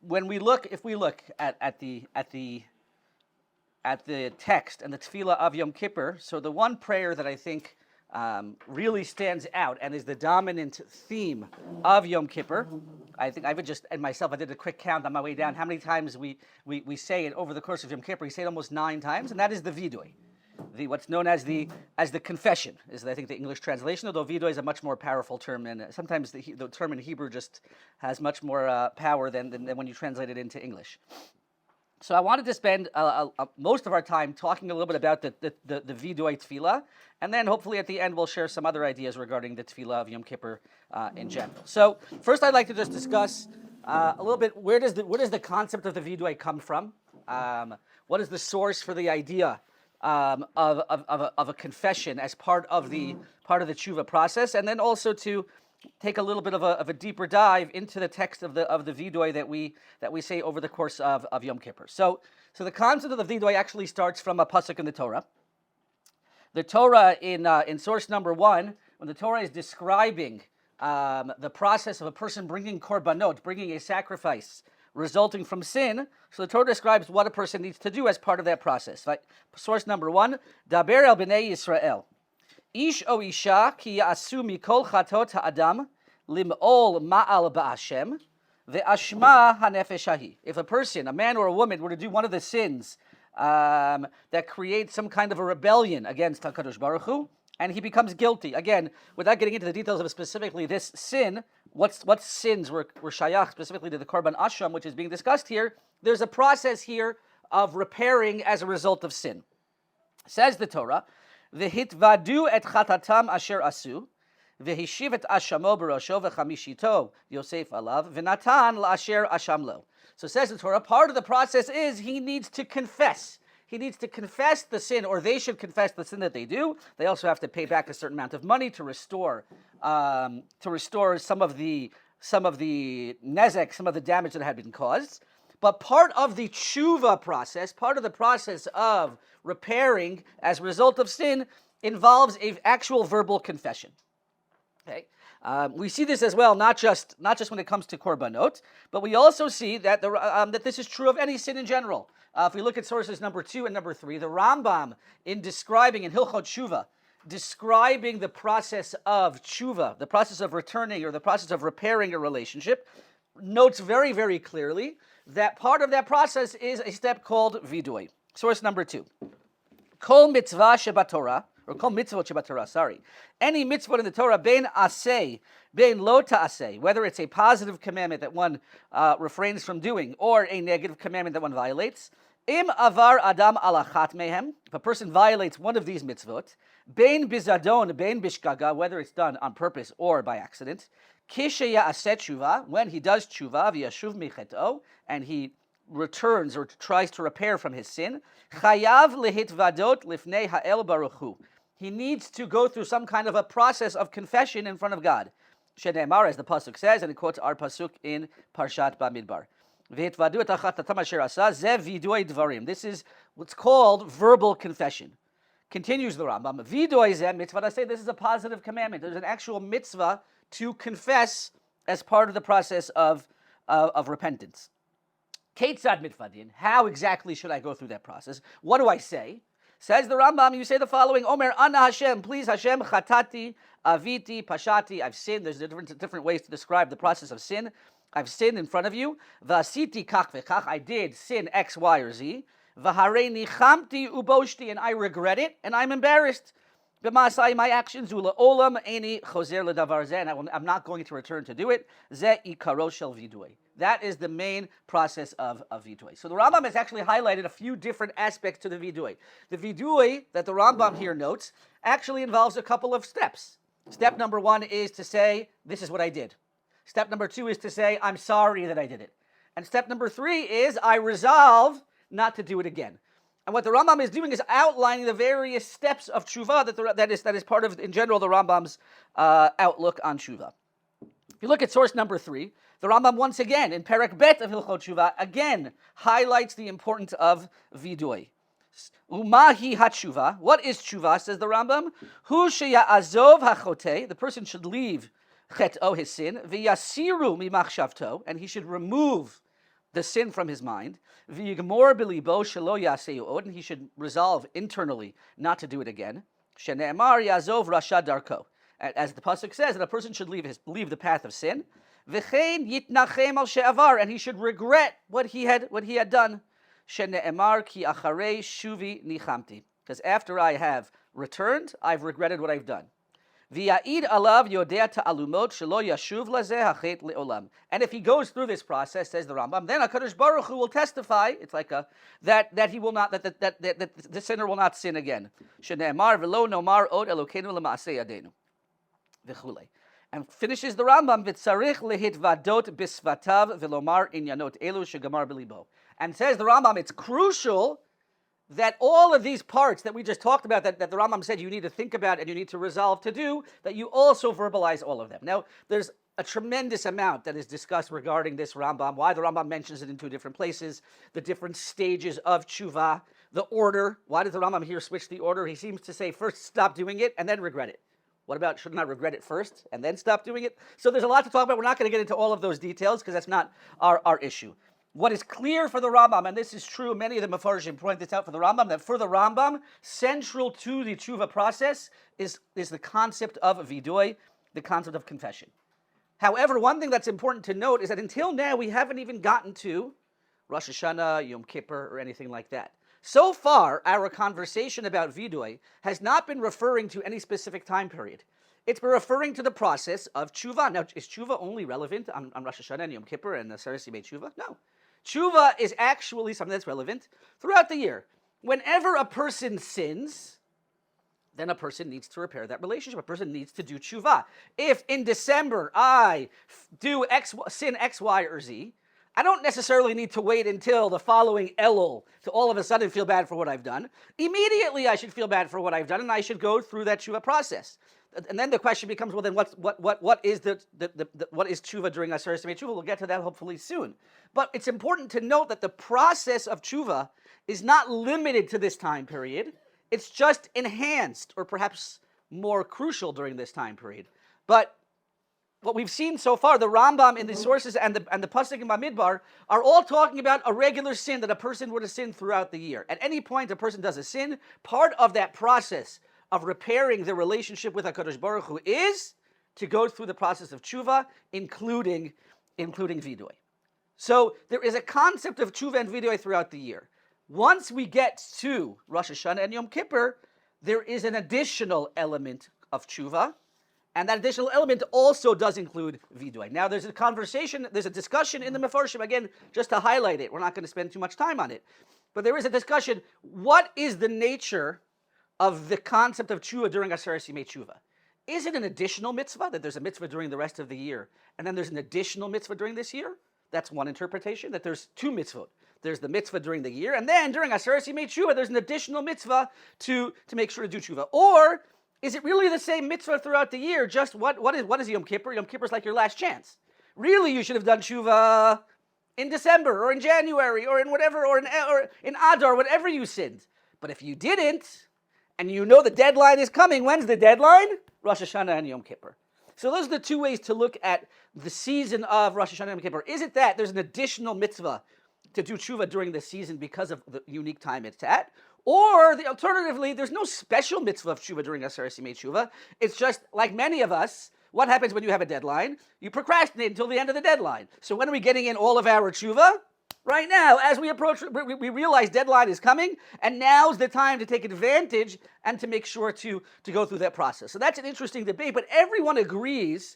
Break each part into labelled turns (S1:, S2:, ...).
S1: if we look at the text and the Tefillah of Yom Kippur, so the one prayer that I think really stands out and is the dominant theme of Yom Kippur, I think I did a quick count on my way down how many times we say it over the course of Yom Kippur. We say it almost 9 times, and that is the vidui, what's known as the confession is I think the English translation. Although vidui is a much more powerful term, and sometimes the term in Hebrew just has much more power than when you translate it into English. So I wanted to spend most of our time talking a little bit about the vidui tefillah, and then hopefully at the end we'll share some other ideas regarding the tefillah of Yom Kippur in general. So first I'd like to just discuss a little bit where does the concept of the vidui come from? What is the source for the idea of a confession as part of the tshuva process, and then also to take a little bit of a deeper dive into the text of the vidui that we say over the course of Yom Kippur. So the concept of the vidui actually starts from a pasuk in the Torah. The Torah in source number 1, when the Torah is describing the process of a person bringing korbanot, bringing a sacrifice resulting from sin, so the Torah describes what a person needs to do as part of that process. Right? Source number 1, Daber el bnei Yisrael. Ish o isha ki ya'asu mikol chatot ha'adam lim'ol ma'al ba'ashem ve'ashma ha'nefesh hahi. If a person, a man or a woman, were to do one of the sins that creates some kind of a rebellion against HaKadosh Baruch Hu, and he becomes guilty, again, without getting into the details of specifically this sin, what sins were shayach specifically to the Korban Asham, which is being discussed here, there's a process here of repairing as a result of sin. Says the Torah, V'hitvadu et chatatam asher asu, v'hishiv et ashamo barosho v'chamishito Yosef alav, v'natan la'asher ashamlo. So says the Torah, part of the process is he needs to confess. He needs to confess the sin, or they should confess the sin that they do. They also have to pay back a certain amount of money to restore some of the nezek, some of the damage that had been caused. But part of the tshuva process, part of the process of repairing as a result of sin, involves an actual verbal confession. Okay, we see this as well, not just when it comes to korbanot, but we also see that that this is true of any sin in general. If we look at sources number 2 and number 3, the Rambam in describing in Hilchot Tshuva, describing the process of tshuva, the process of returning or the process of repairing a relationship, notes very, very clearly that part of that process is a step called vidui. Source number 2. Kol mitzvah shebat Torah, or kol mitzvot shebat Torah, sorry. Any mitzvot in the Torah, bein aseh, bein lo ta'aseh, whether it's a positive commandment that one refrains from doing, or a negative commandment that one violates, im avar adam alachat mehem, if a person violates one of these mitzvot, bein bizadon, bein bishgaga, whether it's done on purpose or by accident, kishe ya'aseh tshuva, when he does tshuva, v'yashuv micheto, and he returns or tries to repair from his sin, chayav lehitvadot lifnei ha'el baruch hu. He needs to go through some kind of a process of confession in front of God. Shene'emar, as the pasuk says, and it quotes our pasuk in Parshat Bamidbar. V'hitvadu et achatatam asher asa ze vidui dvarim. This is what's called verbal confession. Continues the Rambam. Vidui ze mitzvah. I say this is a positive commandment. There's an actual mitzvah to confess as part of the process of repentance. Ketzad mitvadin. How exactly should I go through that process? What do I say? Says the Rambam, you say the following, Omer, Ana Hashem, please Hashem, chatati, aviti, pashati, I've sinned. There's different ways to describe the process of sin. I've sinned in front of you. Vasiti kach vechach, I did sin X, Y, or Z. Vahareni chamti uboshti, and I regret it, and I'm embarrassed. B'masai, my actions, ula olam eni choser ledavar zeh, and I'm not going to return to do it. Zeh ikaro shel vidui. That is the main process of vidui. So the Rambam has actually highlighted a few different aspects to the vidui. The vidui that the Rambam here notes actually involves a couple of steps. Step number 1 is to say, this is what I did. Step number 2 is to say, I'm sorry that I did it. And step number 3 is, I resolve not to do it again. And what the Rambam is doing is outlining the various steps of tshuva that is part of, in general, the Rambam's outlook on tshuva. If you look at source number 3, the Rambam once again, in Perek Bet of Hilchot Tshuva, again highlights the importance of vidui. Umahi hatshuva. What is tshuva, says the Rambam? Hu sheya'azov hachote. The person should leave chet'o, his sin, v'yasiru mimachshavto, and he should remove the sin from his mind. V'yigmor b'libo shelo yaseu od, and he should resolve internally not to do it again. Shene'emar yazov rasha darko, as the pasuk says, that a person should leave the path of sin. V'chein yitnachem al she'avar, and he should regret what he had done. Shene'emar ki acharei shuvi nichamti, because after I have returned, I've regretted what I've done. V'ya'id alav yodea ta'alumot shelo yashuv lazeh hachet le'olam. And if he goes through this process, says the Rambam, then HaKadosh Baruch Hu will testify. It's like that he will not, that the sinner will not sin again. Shene'emar v'lo nomar od Elokeinu l'ma'aseh yadenu. V'chulei. And finishes the Rambam, v'tzarich lehitvadot bisvatav v'lomar inyanot elu shegamar b'libo. And says the Rambam, it's crucial that all of these parts that we just talked about, that the Rambam said you need to think about and you need to resolve to do, that you also verbalize all of them. Now, there's a tremendous amount that is discussed regarding this Rambam, why the Rambam mentions it in two different places, the different stages of tshuva, the order. Why does the Rambam here switch the order? He seems to say first stop doing it and then regret it. What about shouldn't I regret it first and then stop doing it? So there's a lot to talk about. We're not going to get into all of those details because that's not our issue. What is clear for the Rambam, and this is true, many of the Mefarshim point this out for the Rambam, that for the Rambam, central to the tshuva process is the concept of vidui, the concept of confession. However, one thing that's important to note is that until now, we haven't even gotten to Rosh Hashanah, Yom Kippur, or anything like that. So far, our conversation about vidui has not been referring to any specific time period. It's been referring to the process of tshuva. Now, is tshuva only relevant on Rosh Hashanah and Yom Kippur and the Seres Yimei Tshuva? No. Tshuva is actually something that's relevant throughout the year. Whenever a person sins, then a person needs to repair that relationship. A person needs to do tshuva. If in December I sin X, Y, or Z, I don't necessarily need to wait until the following Elul to all of a sudden feel bad for what I've done. Immediately I should feel bad for what I've done, and I should go through that tshuva process. And then the question becomes, well, then what is what is tshuva during Aseret Yemei Tshuva? We'll get to that hopefully soon. But it's important to note that the process of tshuva is not limited to this time period. It's just enhanced, or perhaps more crucial during this time period. But what we've seen so far, the Rambam in the sources and the Pasuk in Bamidbar are all talking about a regular sin that a person would have sinned throughout the year. At any point a person does a sin, part of that process of repairing the relationship with HaKadosh Baruch Hu is to go through the process of tshuva, including vidui. So there is a concept of tshuva and vidui throughout the year. Once we get to Rosh Hashanah and Yom Kippur, there is an additional element of tshuva, and that additional element also does include vidui. Now there's a discussion in the Mefarshim, again, just to highlight it. We're not going to spend too much time on it. But there is a discussion, what is the nature of the concept of tshuva during Aseret Yimei Tshuva? Is it an additional mitzvah, that there's a mitzvah during the rest of the year, and then there's an additional mitzvah during this year? That's one interpretation, that there's two mitzvot. There's the mitzvah during the year, and then during Aseret Yimei Tshuva, there's an additional mitzvah to make sure to do tshuva. Or is it really the same mitzvah throughout the year? Just what is Yom Kippur? Yom Kippur is like your last chance. Really, you should have done tshuva in December, or in January, or in whatever, or in Adar, whatever you sinned. But if you didn't, and you know the deadline is coming, when's the deadline? Rosh Hashanah and Yom Kippur. So those are the two ways to look at the season of Rosh Hashanah and Yom Kippur. Is it that there's an additional mitzvah to do tshuva during the season because of the unique time it's at? Or alternatively, there's no special mitzvah of tshuva during Aseret Yimei Tshuva. It's just like many of us, what happens when you have a deadline? You procrastinate until the end of the deadline. So when are we getting in all of our tshuva? Right now, as we approach, we realize deadline is coming, and now's the time to take advantage and to make sure to go through that process. So that's an interesting debate, but everyone agrees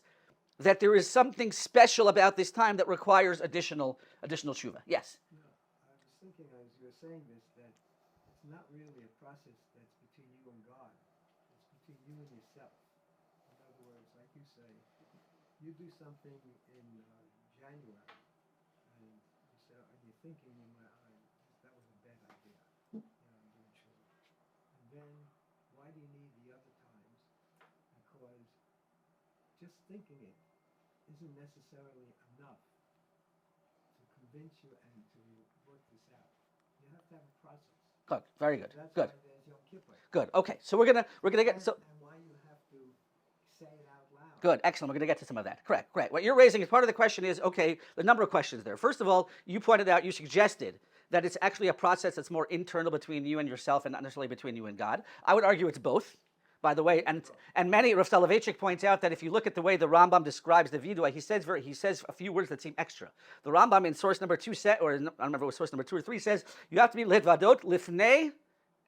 S1: that there is something special about this time that requires additional tshuva. Yes?
S2: No, I was thinking as you were saying this, that it's not really a process that's between you and God. It's between you and yourself. In other words, like you say, you do something in January, and you're thinking in my mind, that was a bad idea. I'm doing tshuva. And then, why do you need the other times? Because just thinking it isn't necessarily enough to convince you and to work this out. You have to have a process.
S1: Good. Very good.
S2: That's
S1: Good.
S2: why there's Yom Kippur.
S1: Good. Okay. So we're gonna get so.
S2: And why you have to say it out loud.
S1: Good, excellent. We're going to get to some of that. Correct, correct. What you're raising as part of the question is, okay, the number of questions there. First of all, you pointed out, you suggested that it's actually a process that's more internal between you and yourself and not necessarily between you and God. I would argue it's both, by the way. And many, Rav Soloveitchik points out that if you look at the way the Rambam describes the vidui, he says a few words that seem extra. The Rambam in source number 2 said, or I don't remember if it was source number 2 or 3, says, you have to be litvadot lifnei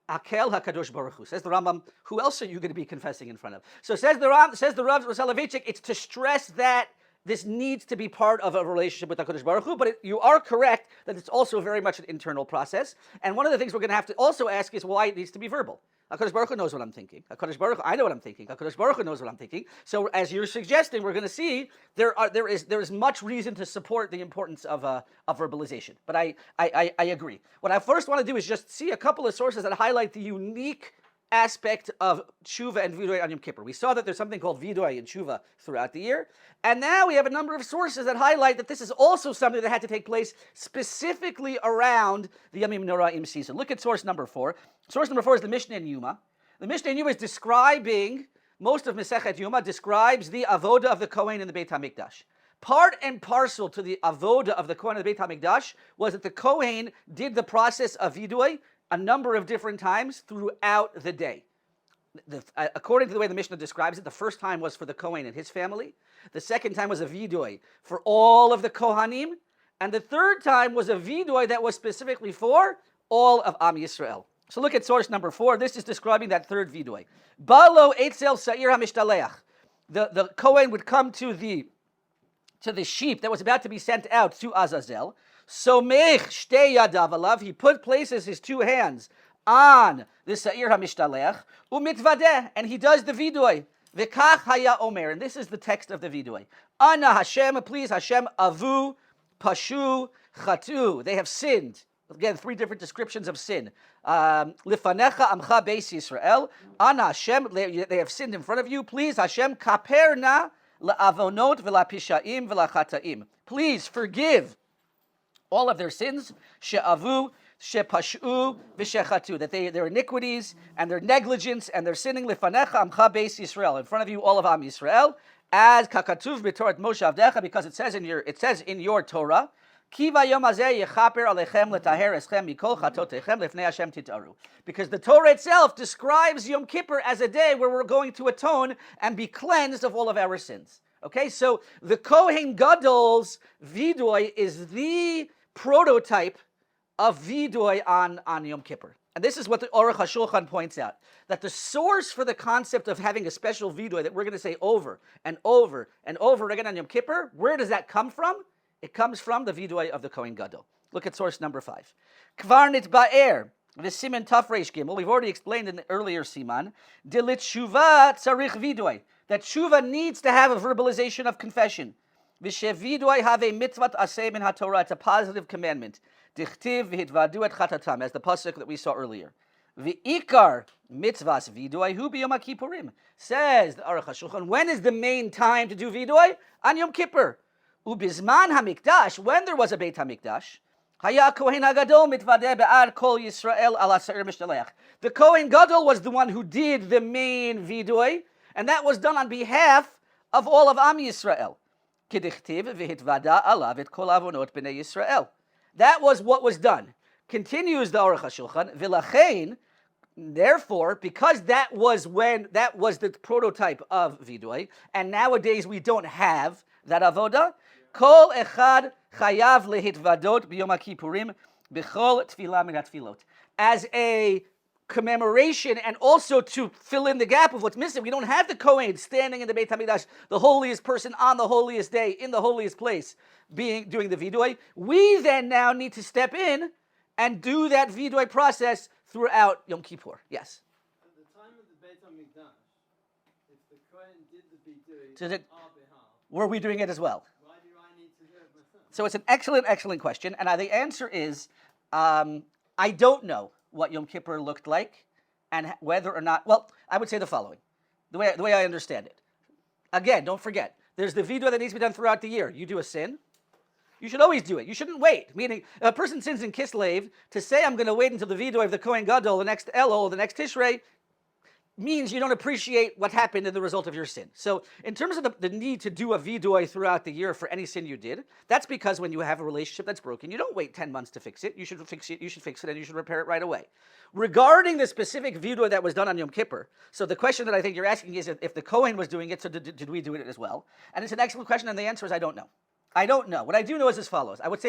S1: Akel HaKadosh Baruch Hu. Says the Rambam, who else are you going to be confessing in front of? So says the Rav Soloveitchik, it's to stress that this needs to be part of a relationship with HaKadosh Baruch Hu, but you are correct that it's also very much an internal process. And one of the things we're going to have to also ask is why it needs to be verbal. HaKadosh Baruch Hu knows what I'm thinking. HaKadosh Baruch Hu, I know what I'm thinking. HaKadosh Baruch Hu knows what I'm thinking. So as you're suggesting, we're going to see there is much reason to support the importance of verbalization. But I agree. What I first want to do is just see a couple of sources that highlight the unique aspect of tshuva and vidui on Yom Kippur. We saw that there's something called vidui and tshuva throughout the year, and now we have a number of sources that highlight that this is also something that had to take place specifically around the Yamim Noraim season. Look at source number 4. Source number 4 is the Mishnah in Yuma. The Mishnah in Yuma is describing, most of Masechet Yuma describes the avoda of the Kohen in the Beit HaMikdash. Part and parcel to the avoda of the Kohen in the Beit HaMikdash was that the Kohen did the process of vidui a number of different times throughout the day. According to the way the Mishnah describes it, the first time was for the Kohen and his family. The second time was a vidui for all of the Kohanim. And the third time was a vidui that was specifically for all of Am Yisrael. So look at source number 4. This is describing that third vidui. Balo etzel sa'ir hamishtaleach. The Kohen would come to the sheep that was about to be sent out to Azazel. So mech shtei yadav alav, he places his 2 hands on the sa'ir hamishtalech, umitvadeh, and he does the vidui. V'kach haya omer, and this is the text of the vidui. Ana Hashem, please Hashem, avu, pashu, chatu. They have sinned. Again, 3 different descriptions of sin. Lifanecha amcha beis Yisrael. Ana Hashem, they have sinned in front of you. Please Hashem, kaperna la'avonot v'la'pishaim v'la'chataim. Please forgive all of their sins, she'avu, she'pashu, v'shechatu, that their iniquities and their negligence and their sinning, lifanecha amcha beis Yisrael, in front of you, all of Am Yisrael, as kakatuv b'torat Moshe avdecha, because it says in your Torah, ki vayom hazeh yechaper alechem letaher eschem mikol chatotechem lifnei Hashem titaru. Because the Torah itself describes Yom Kippur as a day where we're going to atone and be cleansed of all of our sins. Okay, so the Kohen Gadol's vidui is the prototype of vidui on Yom Kippur. And this is what the Aruch HaShulchan points out, that the source for the concept of having a special vidui that we're going to say over and over and over again on Yom Kippur, where does that come from? It comes from the vidui of the Kohen Gadol. Look at source number 5. Kvar nitba'er, the siman taf reish gimel, we've already explained in the earlier siman, dilit shuva tzarich vidui, that shuva needs to have a verbalization of confession. V'shevidui have a mitzvat aseh min haTorah. It's a positive commandment. Dichtiv v'hitvadu et chatatam, as the pasuk that we saw earlier. V'ikar mitzvahs vidui hu b'yom HaKippurim. Says the Aruch HaShulchan, when is the main time to do vidui? On Yom Kippur. Ubizman hamikdash, when there was a Beit HaMikdash, haya kohen hagadol mitvadeh be'ad kol Yisrael ala sa'ir mishtaleach. The Kohen Gadol was the one who did the main vidui, and that was done on behalf of all of Am Yisrael. Kedichtiv v'hitvada alav et kol avonot b'nei Yisrael. That was what was done. Continues the Aruch HaShulchan, v'lachein, therefore, because that was the prototype of vidui, and nowadays we don't have that avoda, kol echad chayav lehitvadot b'yom HaKippurim b'chol tefillah min hatefillot. As a commemoration and also to fill in the gap of what's missing. We don't have the Kohen standing in the Beit HaMikdash, the holiest person on the holiest day, in the holiest place, doing the vidui. We then now need to step in and do that vidui process throughout Yom Kippur. Yes?
S3: At the time of the Beit HaMikdash, if the Kohen did the vidui on our behalf,
S1: were we doing it as well?
S3: Why do I need to do it myself?
S1: So it's an excellent question, and the answer is, I don't know what Yom Kippur looked like, and whether or not. Well, I would say the following, the way I understand it. Again, don't forget, there's the vidui that needs to be done throughout the year. You do a sin, you should always do it. You shouldn't wait. Meaning, if a person sins in Kislev, to say I'm going to wait until the vidui of the Kohen Gadol, the next Elul, the next Tishrei, means you don't appreciate what happened in the result of your sin. So in terms of the need to do a vidoy throughout the year for any sin you did, that's because when you have a relationship that's broken, you don't wait 10 months to fix it. You should fix it, and you should repair it right away. Regarding the specific vidoy that was done on Yom Kippur, so the question that I think you're asking is if the Kohen was doing it, so did we do it as well? And it's an excellent question, and the answer is I don't know. I don't know. What I do know is as follows. I would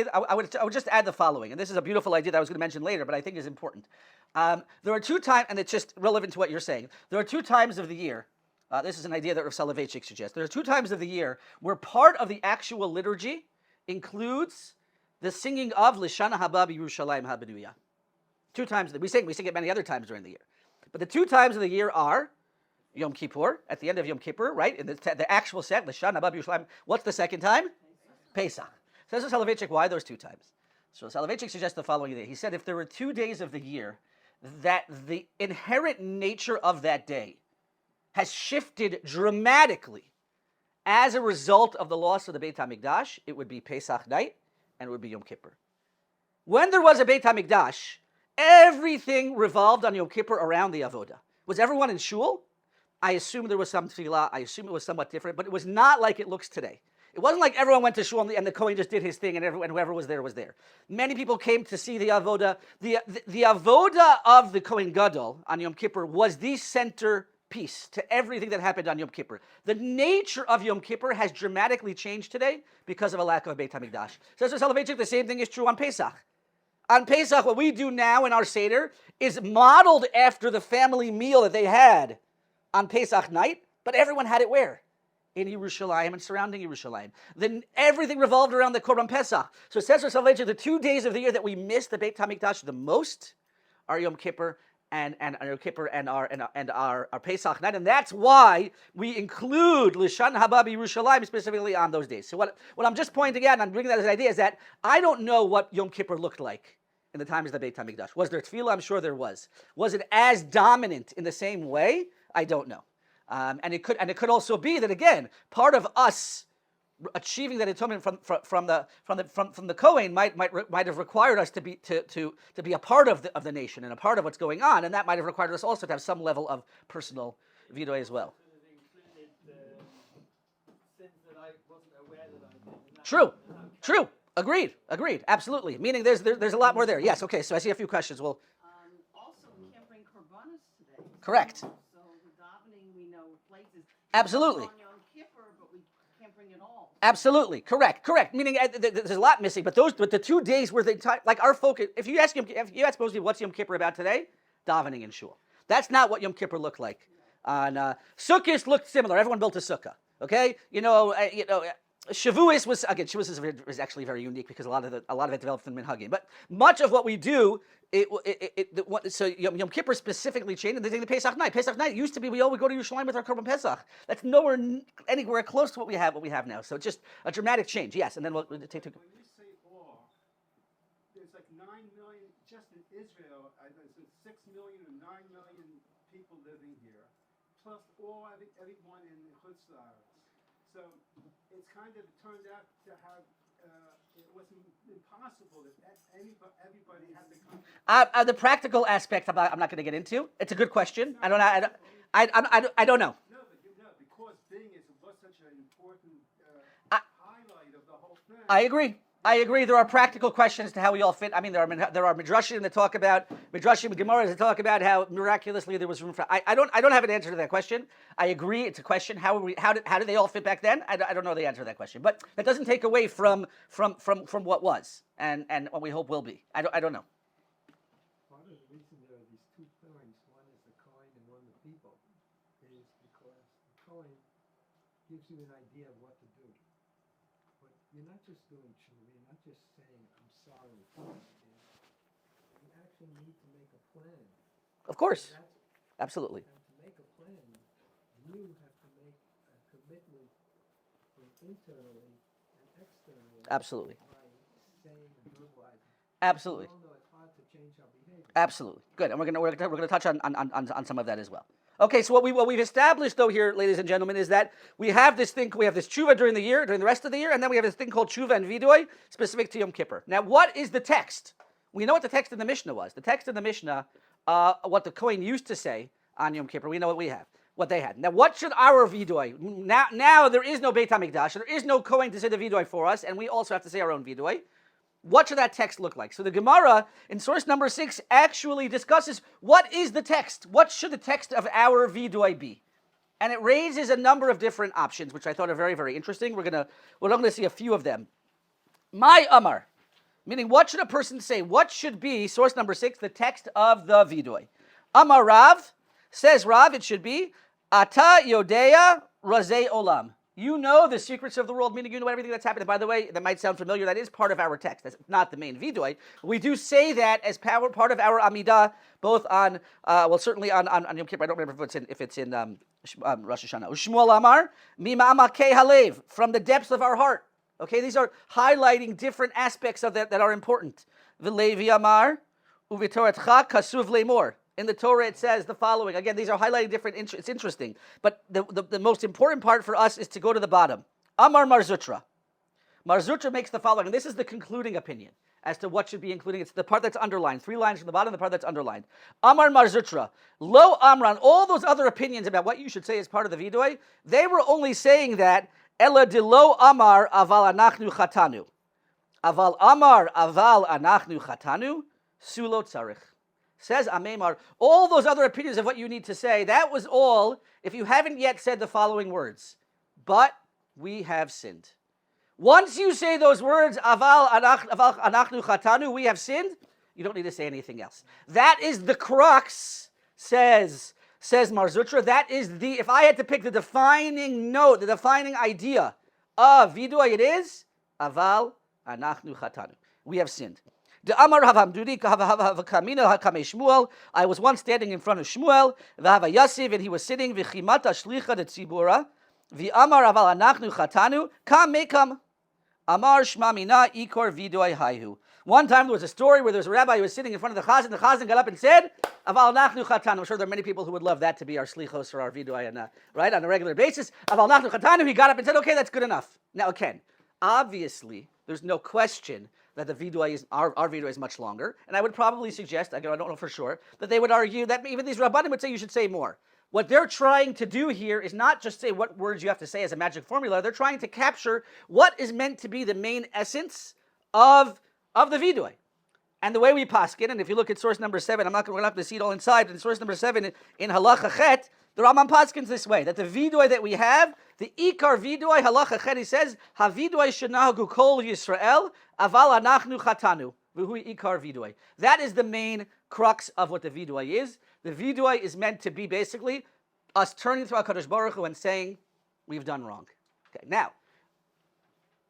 S1: just add the following, and this is a beautiful idea that I was going to mention later, but I think is important. There are 2 times, and it's just relevant to what you're saying. There are 2 times of the year. This is an idea that Rav Soloveitchik suggests. There are 2 times of the year where part of the actual liturgy includes the singing of Lishana Haba B'Yerushalayim HaBenuya. 2 times that we sing it many other times during the year, but the 2 times of the year are Yom Kippur, at the end of Yom Kippur, right? In the actual set, Lishana Haba B'Yerushalayim. What's the second time? Pesach. Says Soloveitchik, why those 2 times? So Soloveitchik suggests the following idea. He said if there were 2 days of the year that the inherent nature of that day has shifted dramatically as a result of the loss of the Beit HaMikdash, it would be Pesach night and it would be Yom Kippur. When there was a Beit HaMikdash, everything revolved on Yom Kippur around the Avodah. Was everyone in shul? I assume there was some tefillah. I assume it was somewhat different, but it was not like it looks today. It wasn't like everyone went to shul and the Kohen just did his thing and whoever was there was there. Many people came to see the avoda. The avoda of the Kohen Gadol on Yom Kippur was the center piece to everything that happened on Yom Kippur. The nature of Yom Kippur has dramatically changed today because of a lack of Beit HaMikdash. Says Soloveitchik, the same thing is true on Pesach. On Pesach, what we do now in our Seder is modeled after the family meal that they had on Pesach night, but everyone had it where? In Yerushalayim and surrounding Yerushalayim. Then everything revolved around the Korban Pesach. So it says for Soloveitchik, the 2 days of the year that we miss the Beit HaMikdash the most are Yom Kippur and Yom Kippur and our Pesach night, and that's why we include Lishan Haba B'Yerushalayim specifically on those days. So what I'm just pointing out, and I'm bringing that as an idea, is that I don't know what Yom Kippur looked like in the times of the Beit HaMikdash. Was there tefillah? I'm sure there was. Was it as dominant in the same way? I don't know. And it could also be that again, part of us achieving that atonement from the Kohen might have required us to be a part of the nation and a part of what's going on, and that might have required us also to have some level of personal vidoy as well.
S3: Sins that I wasn't aware that I did.
S1: True. Agreed. Absolutely. Meaning there's a lot more there. Yes. Okay. So I see a few questions. Well.
S4: Also, we can't bring korbanos today.
S1: Correct. Absolutely.
S4: On Yom Kippur, but we can't bring it all.
S1: Absolutely. Correct. Meaning there's a lot missing, but the 2 days where like our focus. If you ask most people what's Yom Kippur about today, davening in shul. That's not what Yom Kippur looked like. On Sukkot looked similar. Everyone built a sukkah. Okay, Shavuos was actually very unique because a lot of it developed in minhagim. But much of what we do, so Yom Kippur specifically changed, and they think the Pesach night. Pesach night used to be we always go to Yerushalayim with our Korban Pesach. That's anywhere close to what we have now. So it's just a dramatic change. Yes, and then we'll take.
S5: When you say all, there's like 9 million just in Israel. There's 6 million or 9 million people living here, plus everyone in Chutz La'aretz. So it's kind of turned out to have, it wasn't impossible that everybody had to come.
S1: The practical aspect I'm not going to get into. It's a good question. I don't know. I don't know.
S5: No, but because being was such an important highlight of the whole thing.
S1: I agree. There are practical questions to how we all fit. I mean, there are midrashim that talk about midrashim Gemaras that talk about how miraculously there was room for. I don't have an answer to that question. I agree, it's a question. How did they all fit back then? I don't know the answer to that question. But that doesn't take away from what was and what we hope will be. I don't know.
S2: Part of the reason there are these 2 points, one is the Kohen and one the people, is because the Kohen gives you an idea of what to do. But you're not just doing tshuva, you're not just saying, I'm sorry for what I did. You actually need to make a plan.
S1: Of course. Absolutely.
S2: And to make a plan, you have to make a commitment internally and externally.
S1: Absolutely.
S2: By saying and verbalizing.
S1: Absolutely.
S2: We all know it's hard to change our behavior.
S1: Absolutely. Good. And we're going to touch on some of that as well. Okay, so what we've established though here, ladies and gentlemen, is that we have this tshuva during the rest of the year, and then we have this thing called tshuva and vidoy specific to Yom Kippur. Now, what is the text? We know what the text in the Mishnah was. The text in the Mishnah, what the Kohen used to say on Yom Kippur. We know what they had. Now, what should our vidui? Now there is no Beit HaMikdash, there is no Kohen to say the vidui for us, and we also have to say our own vidui. What should that text look like? So the Gemara in source number 6 actually discusses what is the text? What should the text of our vidui be? And it raises a number of different options, which I thought are very, very interesting. We're going to see a few of them. My Amar, meaning what should a person say? What should be, source number 6, the text of the vidui? Amar Rav, says Rav, it should be, Ata Yodea Razei Olam. You know the secrets of the world, meaning you know everything that's happening. By the way, that might sound familiar. That is part of our text. That's not the main vidui. We do say that as part of our Amidah, both on, certainly on Yom Kippur. I don't remember if it's in Rosh Hashanah. Ushmuel Amar, Mima Amakei Halev, from the depths of our heart. Okay, these are highlighting different aspects of that are important. V'Levi Amar, Uvitoratcha Kasuv Lemor. In the Torah, it says the following. Again, these are highlighting different. It's interesting, but the most important part for us is to go to the bottom. Amar Marzutra. Marzutra makes the following, and this is the concluding opinion as to what should be including. It's the part that's underlined. 3 lines from the bottom, the part that's underlined. Amar Marzutra. Lo Amran. All those other opinions about what you should say as part of the vidui, they were only saying that Ela de lo Amar aval anachnu chatanu. Aval Amar aval anachnu chatanu sulo tzarich. Says Amemar, all those other opinions of what you need to say, that was all if you haven't yet said the following words. But we have sinned. Once you say those words, aval anachnu chatanu, we have sinned, you don't need to say anything else. That is the crux, says Marzutra. That is if I had to pick the defining note, the defining idea of vidui, it is aval anachnu chatanu. We have sinned. I was once standing in front of Shmuel, Yossi, and he was sitting, One time there was a story where there was a rabbi who was sitting in front of the Chazan got up and said, Aval nachnu chatanu. I'm sure there are many people who would love that to be our slichos or our vidui, right, on a regular basis. Aval nachnu chatanu, he got up and said, okay, that's good enough. Now, again, obviously, there's no question that the vidui is our vidui is much longer, and I would probably suggest, I don't know for sure, that they would argue that even these rabbanim would say you should say more. What they're trying to do here is not just say what words you have to say as a magic formula. They're trying to capture what is meant to be the main essence of the vidui. And the way we paskin, and if you look at source number 7, we're not going to have to see it all inside, but in source number 7 in halacha chet, the Rambam paskins this way, that the vidui that we have, the ikar vidui, halacha chet, he says, ha-vidui shenahagu kol Yisrael, aval anachnu chatanu, v'hui ikar vidui. That is the main crux of what the vidui is. The vidui is meant to be basically us turning to HaKadosh Baruch Hu and saying, we've done wrong. Okay, now,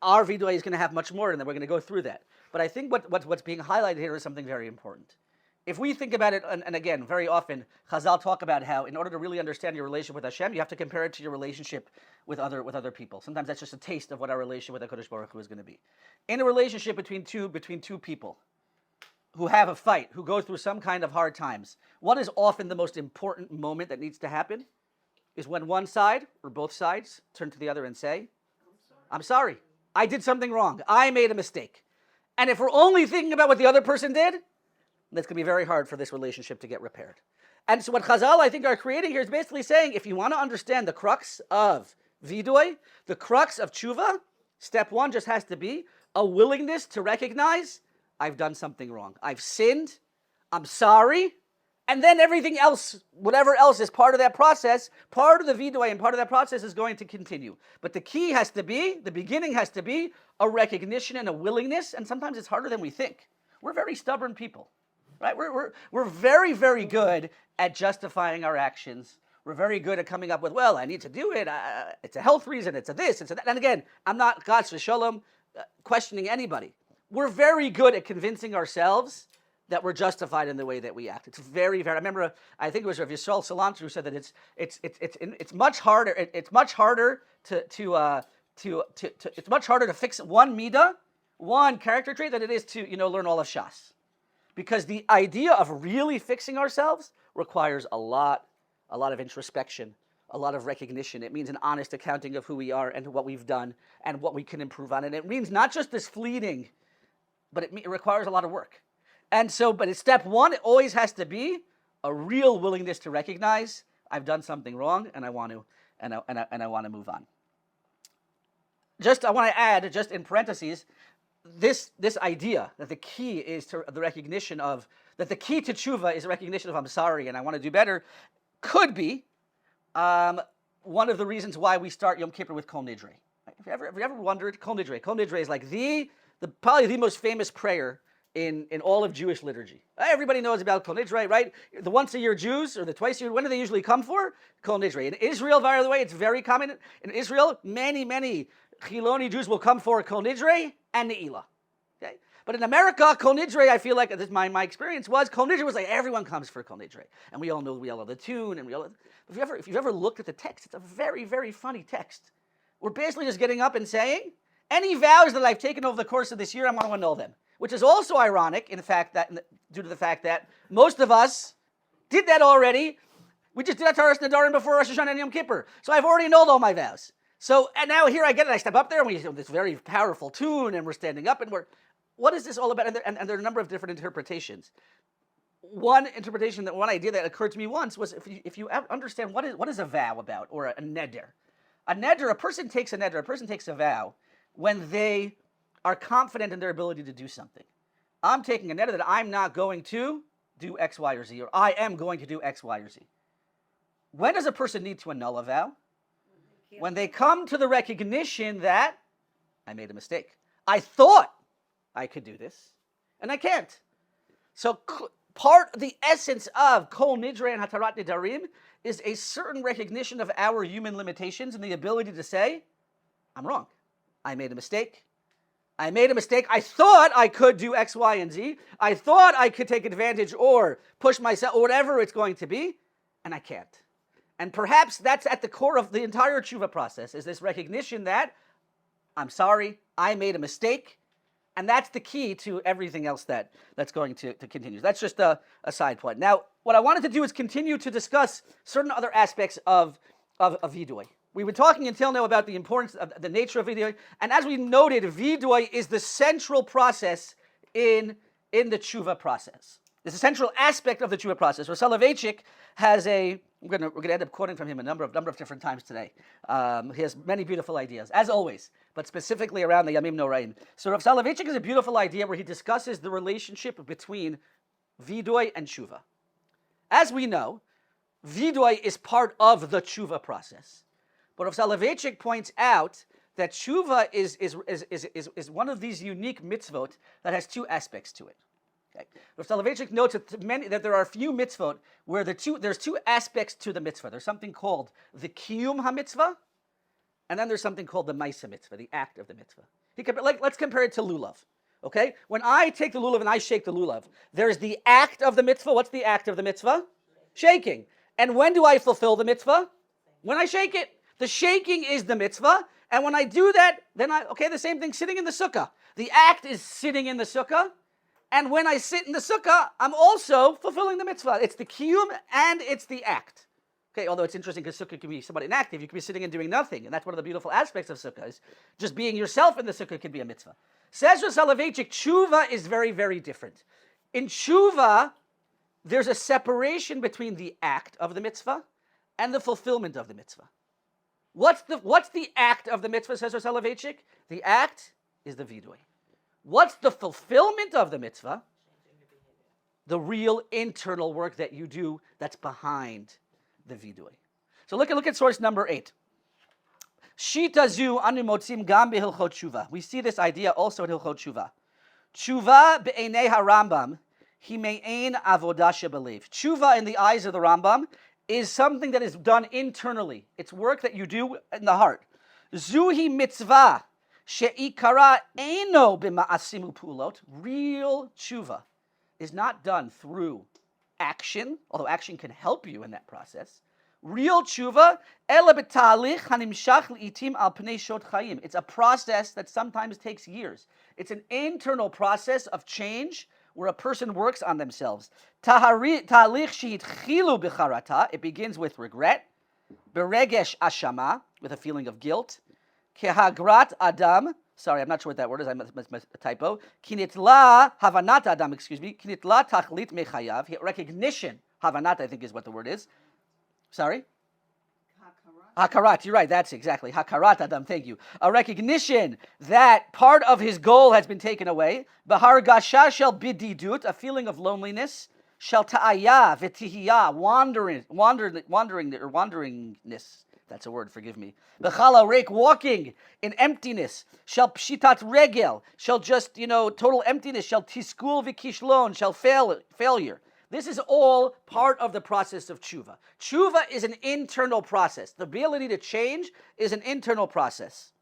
S1: our vidui is going to have much more, and then we're going to go through that. But I think what's being highlighted here is something very important. If we think about it, and again, very often, Chazal talk about how in order to really understand your relationship with Hashem, you have to compare it to your relationship with other people. Sometimes that's just a taste of what our relationship with HaKadosh Baruch Hu is going to be. In a relationship between two people who have a fight, who go through some kind of hard times, what is often the most important moment that needs to happen is when one side, or both sides, turn to the other and say, I'm sorry. I did something wrong. I made a mistake. And if we're only thinking about what the other person did, that's going to be very hard for this relationship to get repaired. And so what Chazal, I think, are creating here is basically saying, if you want to understand the crux of vidui, the crux of tshuva, step 1 just has to be a willingness to recognize, I've done something wrong. I've sinned. I'm sorry. And then everything else, whatever else is part of that process, part of the vidui and part of that process is going to continue. But the key has to be, the beginning has to be a recognition and a willingness, and sometimes it's harder than we think. We're very stubborn people, right? We're very, very good at justifying our actions. We're very good at coming up with, well, I need to do it. It's a health reason. It's a this. It's a that. And again, I'm not, God's v'shalom, questioning anybody. We're very good at convincing ourselves that we're justified in the way that we act. It's very, very. I remember, I think it was Rav Yisrael Salanter who said that it's much harder. It's much harder it's much harder to fix one midah, one character trait, than it is to learn all of Shas, because the idea of really fixing ourselves requires a lot of introspection, a lot of recognition. It means an honest accounting of who we are and what we've done and what we can improve on, and it means not just this fleeting, but it requires a lot of work. And so, but it's step 1, it always has to be a real willingness to recognize I've done something wrong and I want to move on. I want to add, just in parentheses, this idea that the key is to the recognition of, that the key to tshuva is a recognition of I'm sorry and I want to do better, could be one of the reasons why we start Yom Kippur with Kol Nidre. Have you ever wondered? Kol Nidre. Kol Nidre is like probably the most famous prayer in all of Jewish liturgy. Everybody knows about Kol Nidre, right? The once a year Jews, or the twice a year, when do they usually come for? Kol Nidre. In Israel, by the way, it's very common. In Israel, many Chiloni Jews will come for Kol Nidre and Ne'ilah. Okay? But in America, Kol Nidre, I feel like, this my experience was, Kol Nidre was like everyone comes for Kol Nidre. And we all know the tune, and if you've ever looked at the text, it's a very, very funny text. We're basically just getting up and saying, any vows that I've taken over the course of this year, I want to annul them. Which is also ironic, in fact, due to the fact that most of us did that already. We just did that TORAH Nadarim before Rosh Hashanah and Yom Kippur. So I've already annulled all my vows. And now here I get it. I step up there, and we have this very powerful tune, and we're standing up, and what is this all about? And there are a number of different interpretations. One idea that occurred to me once was if you understand what is a vow about, or a neder. A person takes a vow when they are confident in their ability to do something. I'm taking a neder that I'm not going to do X, Y, or Z, or I am going to do X, Y, or Z. When does a person need to annul a vow? When they come to the recognition that I made a mistake. I thought I could do this, and I can't. So the essence of Kol Nidre and Hatarat Nidarim is a certain recognition of our human limitations and the ability to say, I'm wrong. I made a mistake. I thought I could do X, Y, and Z. I thought I could take advantage or push myself, or whatever it's going to be, and I can't. And perhaps that's at the core of the entire tshuva process, is this recognition that I'm sorry, I made a mistake, and that's the key to everything else that's going to continue. That's just a side point. Now, what I wanted to do is continue to discuss certain other aspects of vidui. We've been talking until now about the importance of the nature of vidui, and as we noted, vidui is the central process in the tshuva process. It's a central aspect of the tshuva process. Rav Soloveitchik has we're going to end up quoting from him a number of different times today. He has many beautiful ideas, as always, but specifically around the Yamim Noraim. So Rav Soloveitchik has a beautiful idea where he discusses the relationship between vidui and tshuva. As we know, vidui is part of the tshuva process. But Rav Soloveitchik points out that tshuva is one of these unique mitzvot that has two aspects to it. Okay. Rav Soloveitchik notes that there are a few mitzvot where there's two aspects to the mitzvah. There's something called the kiyum ha-mitzvah, and then there's something called the maisa mitzvah, the act of the mitzvah. Let's compare it to lulav. Okay? When I take the lulav and I shake the lulav, there's the act of the mitzvah. What's the act of the mitzvah? Shaking. And when do I fulfill the mitzvah? When I shake it. The shaking is the mitzvah, and when I do that, then the same thing, sitting in the sukkah. The act is sitting in the sukkah, and when I sit in the sukkah, I'm also fulfilling the mitzvah. It's the kiyum and it's the act. Okay, although it's interesting because sukkah can be somewhat inactive. You can be sitting and doing nothing, and that's one of the beautiful aspects of sukkah, is just being yourself in the sukkah can be a mitzvah. Says Rav Soloveitchik, tshuva is very, very different. In tshuva, there's a separation between the act of the mitzvah and the fulfillment of the mitzvah. What's the act of the mitzvah, says Rav Soloveitchik? The act is the vidui. What's the fulfillment of the mitzvah? The real internal work that you do that's behind the vidui. So look at source number 8. Shita zu anu motzim gam behilchot tshuva. We see this idea also in Hilchot Tshuva. Tshuva be'enei harambam hi me'ein avodah shebelev. Tshuva in the eyes of the Rambam is something that is done internally. It's work that you do in the heart. Zuhi mitzvah she'ikara eino b'ma'asim u'pulot. Real tshuva is not done through action, although action can help you in that process. Real tshuva, ela b'talich hanimshach li'itim al pnei shot chayim. It's a process that sometimes takes years. It's an internal process of change where a person works on themselves. Talich she'itchilu b'charata. It begins with regret. Beregesh ashama, with a feeling of guilt. Kehagrat adam. Sorry, I'm not sure what that word is. I must a typo. Kinitla havanat adam. Kinitla tachlit mechayav. Recognition Havanat, I think is what the word is. Sorry?
S4: Hakarat.
S1: Hakarat, you're right, that's exactly. Hakarat Adam, thank you. A recognition that part of his goal has been taken away. Bahar gasha shel bididut, a feeling of loneliness. Shel ta'aya v'tihiyah, wanderingness. That's a word, forgive me. Bechala reik, walking in emptiness. Shel pshitat regel, shall just, total emptiness. Shel tiskul v'kishlon, shall failure. This is all part of the process of tshuva. Tshuva is an internal process. The ability to change is an internal process.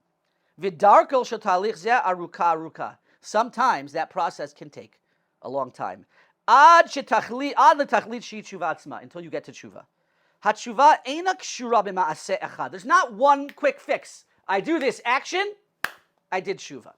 S1: V'darkel shel talich zeh aruka. Sometimes that process can take a long time. Ad letachlit shi tshuva atzma, until you get to tshuva. Hatshuva eina kshura b'ma'aseh echad. There's not one quick fix. I do this action, I did tshuva.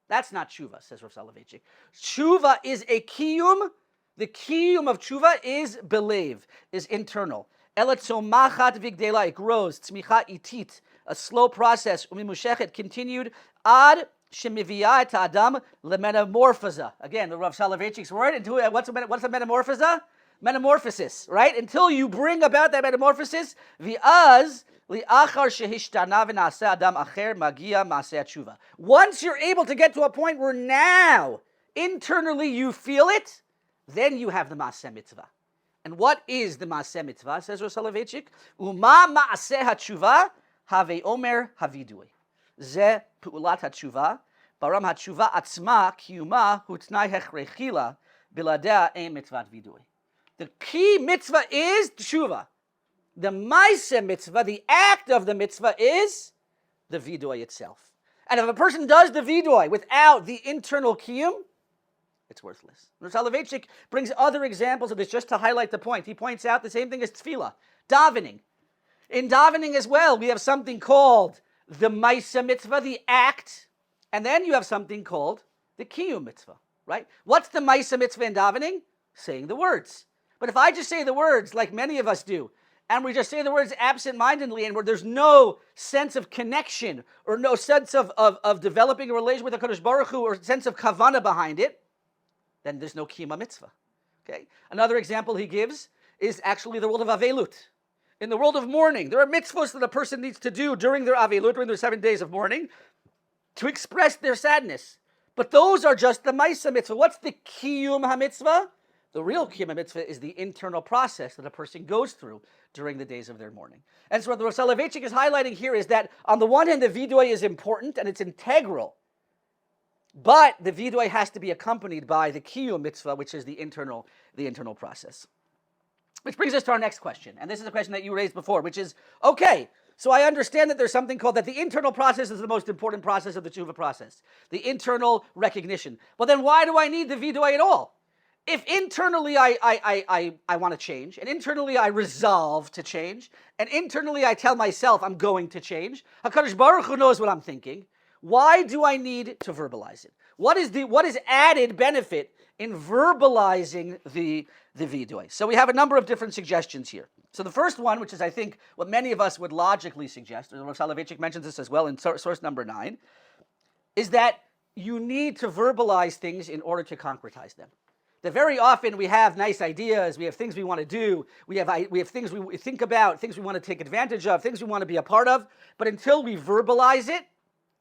S1: That's not tshuva, says Rav Soloveitchik. Tshuva is a kiyum. The kiyum of tshuva is believe, is internal. Elatzomachat vigdela, it grows. Tzmicha itit, a slow process. Umimushechet, continued. Ad shemiviyah et adam lemetamorphosa. Again, the Rav Soloveitchik's word. What's a metamorphosa? Metamorphosis, right? Until you bring about that metamorphosis, vi'az li'achar shehishtana v'naseh adam acher magia maseh tshuva. Once you're able to get to a point where now internally you feel it, then you have the Maaseh Mitzvah. And what is the Maaseh Mitzvah, says Rav Soloveitchik? Uma Maaseh HaTshuva Have Omer Havidui. Ze Pu'ulat HaTshuva Baram HaTshuva Atzma Kiyuma Hutnai Hechrechila Biladea Ein Mitzvat Vidui. The key mitzvah is Tshuva. The Maaseh Mitzvah, the act of the mitzvah, is the Vidui itself. And if a person does the Vidui without the internal kiyum, it's worthless. Rav Soloveitchik brings other examples of this just to highlight the point. He points out the same thing as tefillah, davening. In davening as well, we have something called the Maaseh Mitzvah, the act, and then you have something called the Kiyum Mitzvah, right? What's the Maaseh Mitzvah in davening? Saying the words. But if I just say the words like many of us do, and we just say the words absent-mindedly, and where there's no sense of connection or no sense of developing a relation with the HaKadosh Baruch Hu or sense of kavanah behind it, then there's no kiyum mitzvah. Okay. Another example he gives is actually the world of avelut. In the world of mourning, there are mitzvahs that a person needs to do during their avelut, during their 7 days of mourning, to express their sadness. But those are just the Maaseh Mitzvah. What's the kiyum ha-mitzvah? The real kiyum ha-mitzvah is the internal process that a person goes through during the days of their mourning. And so what the Rav Soloveitchik is highlighting here is that on the one hand, the vidui is important and it's integral. But the vidui has to be accompanied by the kiyum mitzvah, which is the internal process. Which brings us to our next question. And this is a question that you raised before, which is, okay, so I understand that there's something called that the internal process is the most important process of the tshuva process. The internal recognition. Well, then why do I need the vidui at all? If internally I want to change, and internally I resolve to change, and internally I tell myself I'm going to change, HaKadosh Baruch Hu knows what I'm thinking. Why do I need to verbalize it? What is added benefit in verbalizing the vidui? So we have a number of different suggestions here. So the first one, which is I think what many of us would logically suggest, and Rav Soloveitchik mentions this as well in source number 9, is that you need to verbalize things in order to concretize them. That very often we have nice ideas, we have things we want to do, we have things we think about, things we want to take advantage of, things we want to be a part of, but until we verbalize it,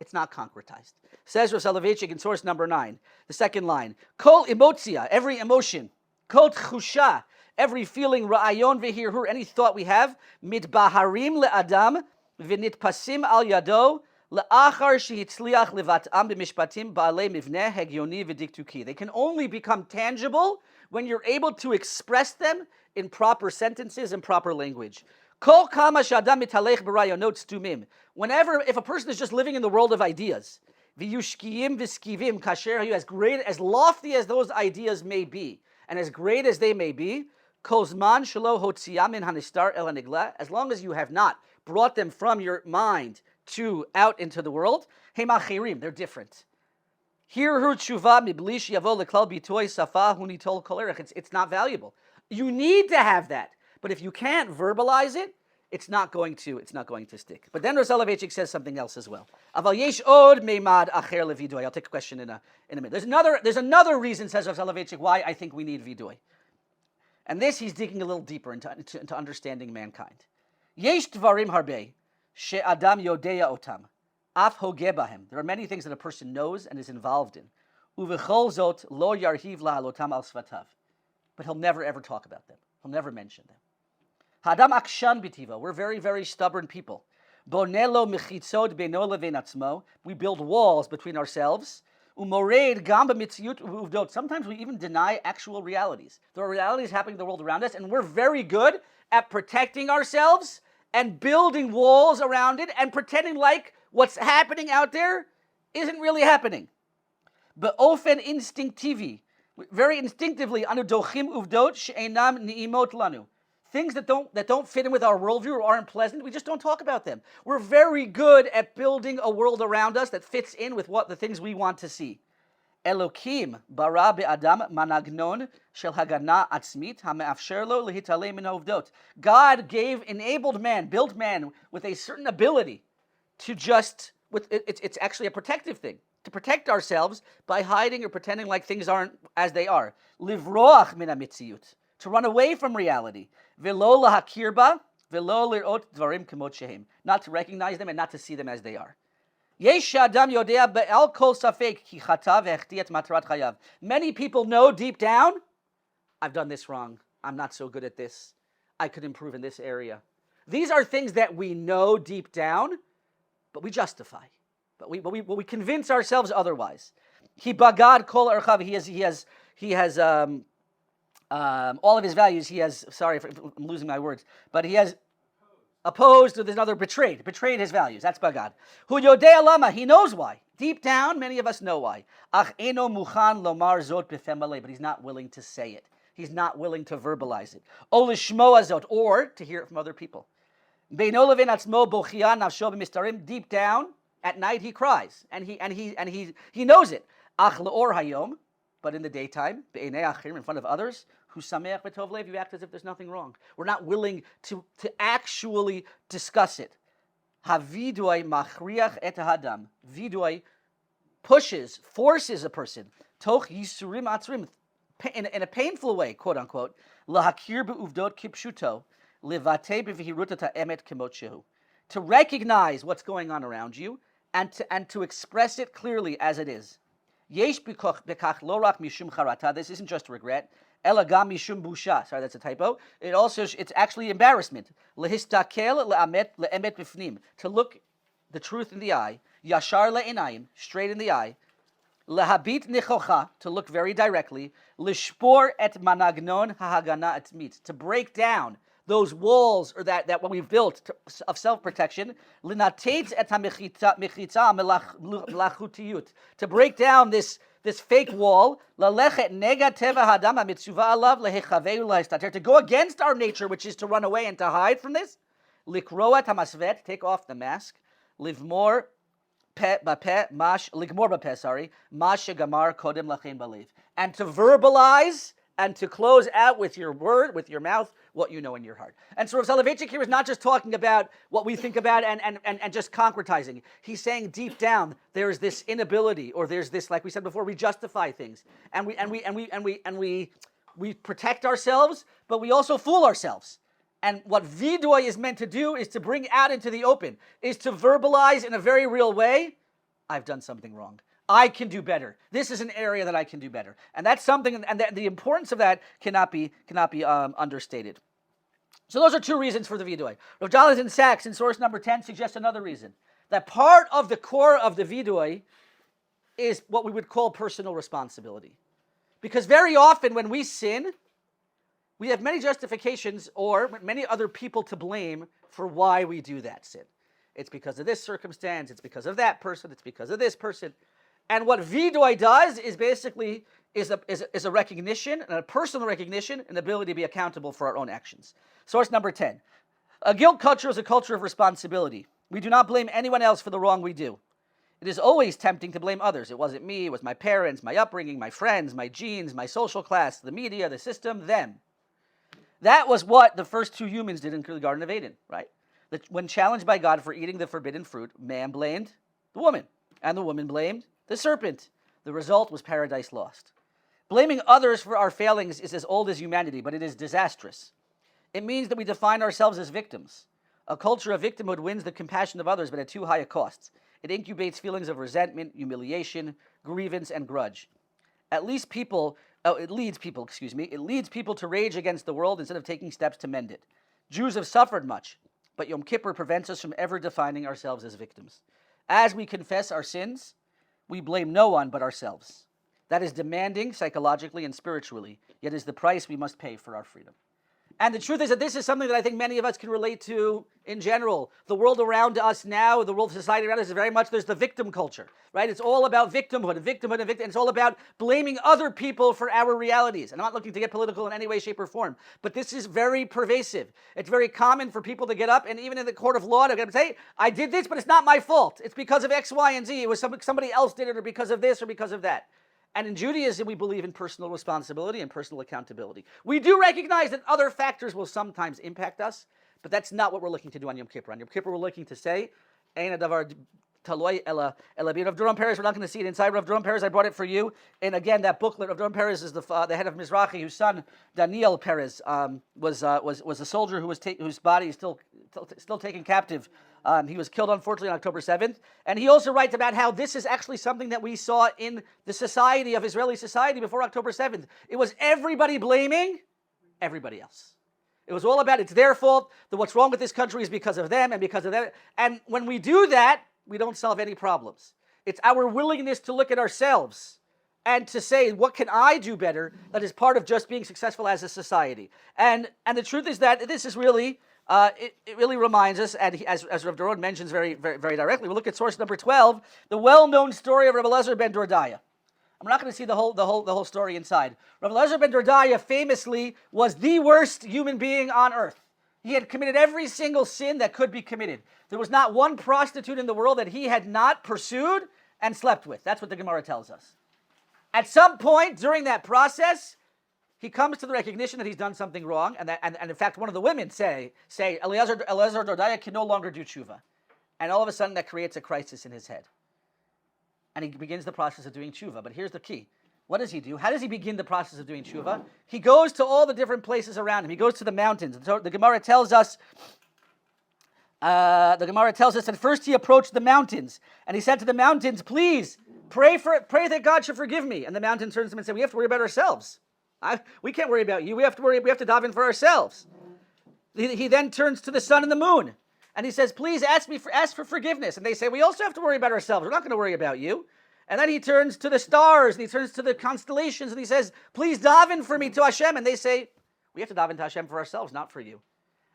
S1: it's not concretized. Says Rav Soloveitchik in source number 9, the second line, Kol emotzia, every emotion, Kol tchusha, every feeling, ra'ayon v'hirhur, any thought we have, mitbaharim le'adam, v'nitpasim al yado, le'achar shehitzliach levat'am b'mishpatim ba'alei mivneh hegyoni v'diktuki. They can only become tangible when you're able to express them in proper sentences and proper language. Kol kama shadam mitalech b'rayonot stumim. Whenever, if a person is just living in the world of ideas, v'yushkiyim v'skivim kasher, as great, as lofty as those ideas may be, and as great as they may be, kol zman shelo hotziyam min hanistar el hanigla, as long as you have not brought them from your mind to out into the world, hem achirim, they're different. Hirhu tshuva mibli sheyavo leklal bitoy safa hu nitol kol erech. It's not valuable. You need to have that. But if you can't verbalize it, it's not going to stick. But then Rav Soloveitchik says something else as well. Aval yesh od meimad acher levidui. I'll take a question in a minute. There's another reason, says Rav Soloveitchik, why I think we need vidui. And this he's digging a little deeper into understanding mankind. Yesh dvarim harbe she'adam yodea otam af hoge bahem. There are many things that a person knows and is involved in. Uvechol zot lo yarhiv lahalotam al svatav. But he'll never ever talk about them. He'll never mention them. Hadam akshan b'tiva. We're very, very stubborn people. Bonelo mechitzot beno levein atzmo. We build walls between ourselves. Umoreid gamba mitziyut uvdot. Sometimes we even deny actual realities. There are realities happening in the world around us, and we're very good at protecting ourselves and building walls around it and pretending like what's happening out there isn't really happening. Be'ofen instinctivi, very instinctively, anu dochim uvdot she'enam ni'imot lanu. Things that don't fit in with our worldview or aren't pleasant, we just don't talk about them. We're very good at building a world around us that fits in with what the things we want to see. Elokim bara be'adam managnon shel hagana atzmit ha'me'afsher lo lehitalei min ha'uvdot. God enabled man, built man with a certain ability to it's actually a protective thing, to protect ourselves by hiding or pretending like things aren't as they are. Livroach min ha'mitziyut, to run away from reality. Velo lahakir ba, velo lirot dvarim kemot shehem, not to recognize them and not to see them as they are. Yesh adam yodea be'al kol safek ki chata ve'echti et matrat chayav. Many people know deep down, I've done this wrong. I'm not so good at this. I could improve in this area. These are things that we know deep down, but we justify. But we convince ourselves otherwise. He bagad kol erchav. He has all of his values. He has. Sorry, I'm losing my words. But he has opposed. There's another betrayed his values. That's bagad. Hu yodea lama. He knows why. Deep down, many of us know why. Ach eno muchan lomar zot b'fem malei. But he's not willing to say it. He's not willing to verbalize it. O lishmoa zot, or to hear it from other people. Beino levin atzmo bochian nafsho b'mistarim. Deep down, at night he cries, and he knows it. Ach leor hayom, but in the daytime, be'enei achirim, in front of others, hu sameach b'tov lev, you act as if there's nothing wrong. We're not willing to actually discuss it. Havidui machriach et hadam. Vidui forces a person. Toch yisurim atzrim, in a painful way, quote unquote. Lahakir be'uvdot kipshuto, levate b'vihirut ha'emet kemot shehu. To recognize what's going on around you and to express it clearly as it is. Yesh bekach lo rak mishum charata. This isn't just regret. Ela gam mishum busha. Sorry, that's a typo. It's actually embarrassment. Lehistakel le'emet b'fnim. To look the truth in the eye. Yashar le'inayim, straight in the eye. Lehabit nichocha, to look very directly. Lishpor et managnon hahagana atmit, to break down those walls or that what we've built of self-protection. Linatet et hamechitza melachutiyut, to break down this fake wall. Lalechet nega teva hadam hamitzuva alav lehechaveu lahistater, to go against our nature, which is to run away and to hide from this. Likroat hamasvet, take off the mask. Livmor ligmor bapeh, sorry, mash gamar kodem lachem balev, and to verbalize and to close out with your word, with your mouth, what you know in your heart. And so Rav Soloveitchik here is not just talking about what we think about and just concretizing. He's saying deep down there is this inability, or there's this, like we said before, we justify things, and we protect ourselves, but we also fool ourselves. And what vidui is meant to do is to bring out into the open, is to verbalize in a very real way, I've done something wrong. I can do better. This is an area that I can do better. And that's something, and the importance of that cannot be understated. So those are two reasons for the vidui. Rav Jonathan Sachs, in source number 10, suggests another reason. That part of the core of the vidui is what we would call personal responsibility. Because very often when we sin, we have many justifications or many other people to blame for why we do that sin. It's because of this circumstance, it's because of that person, it's because of this person. And what vidui does is basically is a recognition, and a personal recognition, an ability to be accountable for our own actions. Source number 10. A guilt culture is a culture of responsibility. We do not blame anyone else for the wrong we do. It is always tempting to blame others. It wasn't me, it was my parents, my upbringing, my friends, my genes, my social class, the media, the system, them. That was what the first two humans did in the Garden of Eden, right? When challenged by God for eating the forbidden fruit, man blamed the woman, and the woman blamed the serpent. The result was paradise lost. Blaming others for our failings is as old as humanity, but it is disastrous. It means that we define ourselves as victims. A culture of victimhood wins the compassion of others, but at too high a cost. It incubates feelings of resentment, humiliation, grievance, and grudge. It leads people to rage against the world instead of taking steps to mend it. Jews have suffered much, but Yom Kippur prevents us from ever defining ourselves as victims. As we confess our sins, we blame no one but ourselves. That is demanding psychologically and spiritually, yet is the price we must pay for our freedom. And the truth is that this is something that I think many of us can relate to in general. The world around us now, the world society around us is very much, there's the victim culture, right? It's all about victimhood and it's all about blaming other people for our realities. And I'm not looking to get political in any way, shape, or form, but this is very pervasive. It's very common for people to get up and even in the court of law to say, I did this, but it's not my fault. It's because of X, Y, and Z. It was somebody else did it, or because of this, or because of that. And in Judaism, we believe in personal responsibility and personal accountability. We do recognize that other factors will sometimes impact us, but that's not what we're looking to do on Yom Kippur. On Yom Kippur, we're looking to say, Ein hadavar taloi ela bi. Rav Doron Perez, we're not going to see it inside. Rav Doron Perez, I brought it for you. And again, that booklet, Rav Doron Perez is the head of Mizrahi, whose son, Daniel Perez, was a soldier whose body is still taken captive. He was killed, unfortunately, on October 7th. And he also writes about how this is actually something that we saw in the society of Israeli society before October 7th. It was everybody blaming everybody else. It was all about, it's their fault, that what's wrong with this country is because of them and because of them. And when we do that, we don't solve any problems. It's our willingness to look at ourselves and to say, what can I do better, that is part of just being successful as a society. And the truth is that this is really... It really reminds us, and as Rav Doron mentions very, very, very directly, we look at source number 12, the well-known story of Rabbi Eliezer ben Dordaya. I'm not going to see the whole story inside. Rabbi Eliezer ben Dordaya famously was the worst human being on earth. He had committed every single sin that could be committed. There was not one prostitute in the world that he had not pursued and slept with. That's what the Gemara tells us. At some point during that process, he comes to the recognition that he's done something wrong, and in fact, one of the women say Eliezer Dordaya can no longer do tshuva, and all of a sudden that creates a crisis in his head, and he begins the process of doing tshuva. But here's the key: what does he do? How does he begin the process of doing tshuva? He goes to all the different places around him. He goes to the mountains. So the Gemara tells us. That first he approached the mountains, and he said to the mountains, "Please pray that God should forgive me." And the mountain turns to him and said, "We have to worry about ourselves. We can't worry about you. We have to daven for ourselves." He then turns to the sun and the moon, and he says, "Please ask for forgiveness." And they say, "We also have to worry about ourselves. We're not going to worry about you." And then he turns to the stars, and he turns to the constellations, and he says, "Please daven for me to Hashem." And they say, "We have to daven to Hashem for ourselves, not for you."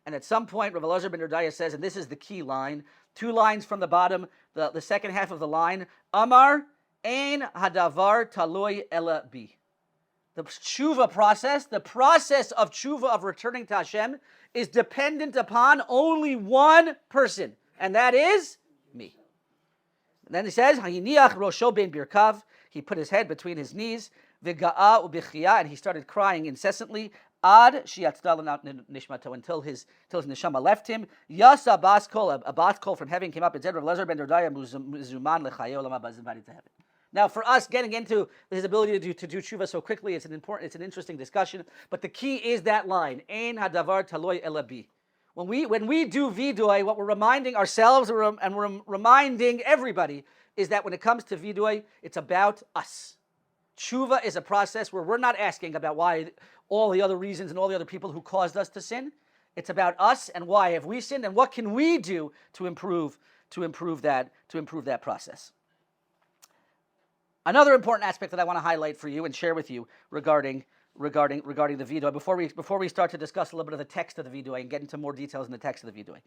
S1: And at some point, Rabbi Eliezer ben Dordaya says, and this is the key line, 2 lines from the bottom, the second half of the line, Amar ein hadavar taloi ela bi. The tshuva process, the process of tshuva, of returning to Hashem, is dependent upon only one person, and that is me. And then he says, "Hayiniach rosho ben birkav." He put his head between his knees, v'ga'a u'bichia, and he started crying incessantly, ad shiyatzda nishmato, until his neshama left him. Yasa bas kol, a bas kol from heaven came up and said, "Rav Eliezer ben Dordaya muzuman lechaye olam haba," is invited to heaven. Now, for us, getting into his ability to do tshuva so quickly, it's an interesting discussion. But the key is that line: Ein hadavar taloi ela bi. When we do vidui, what we're reminding ourselves and we're reminding everybody is that when it comes to vidui, it's about us. Tshuva is a process where we're not asking about why all the other reasons and all the other people who caused us to sin. It's about us and why have we sinned and what can we do to improve that process. Another important aspect that I want to highlight for you and share with you regarding the vidui, before we start to discuss a little bit of the text of the vidui and get into more details in the text of the vidui.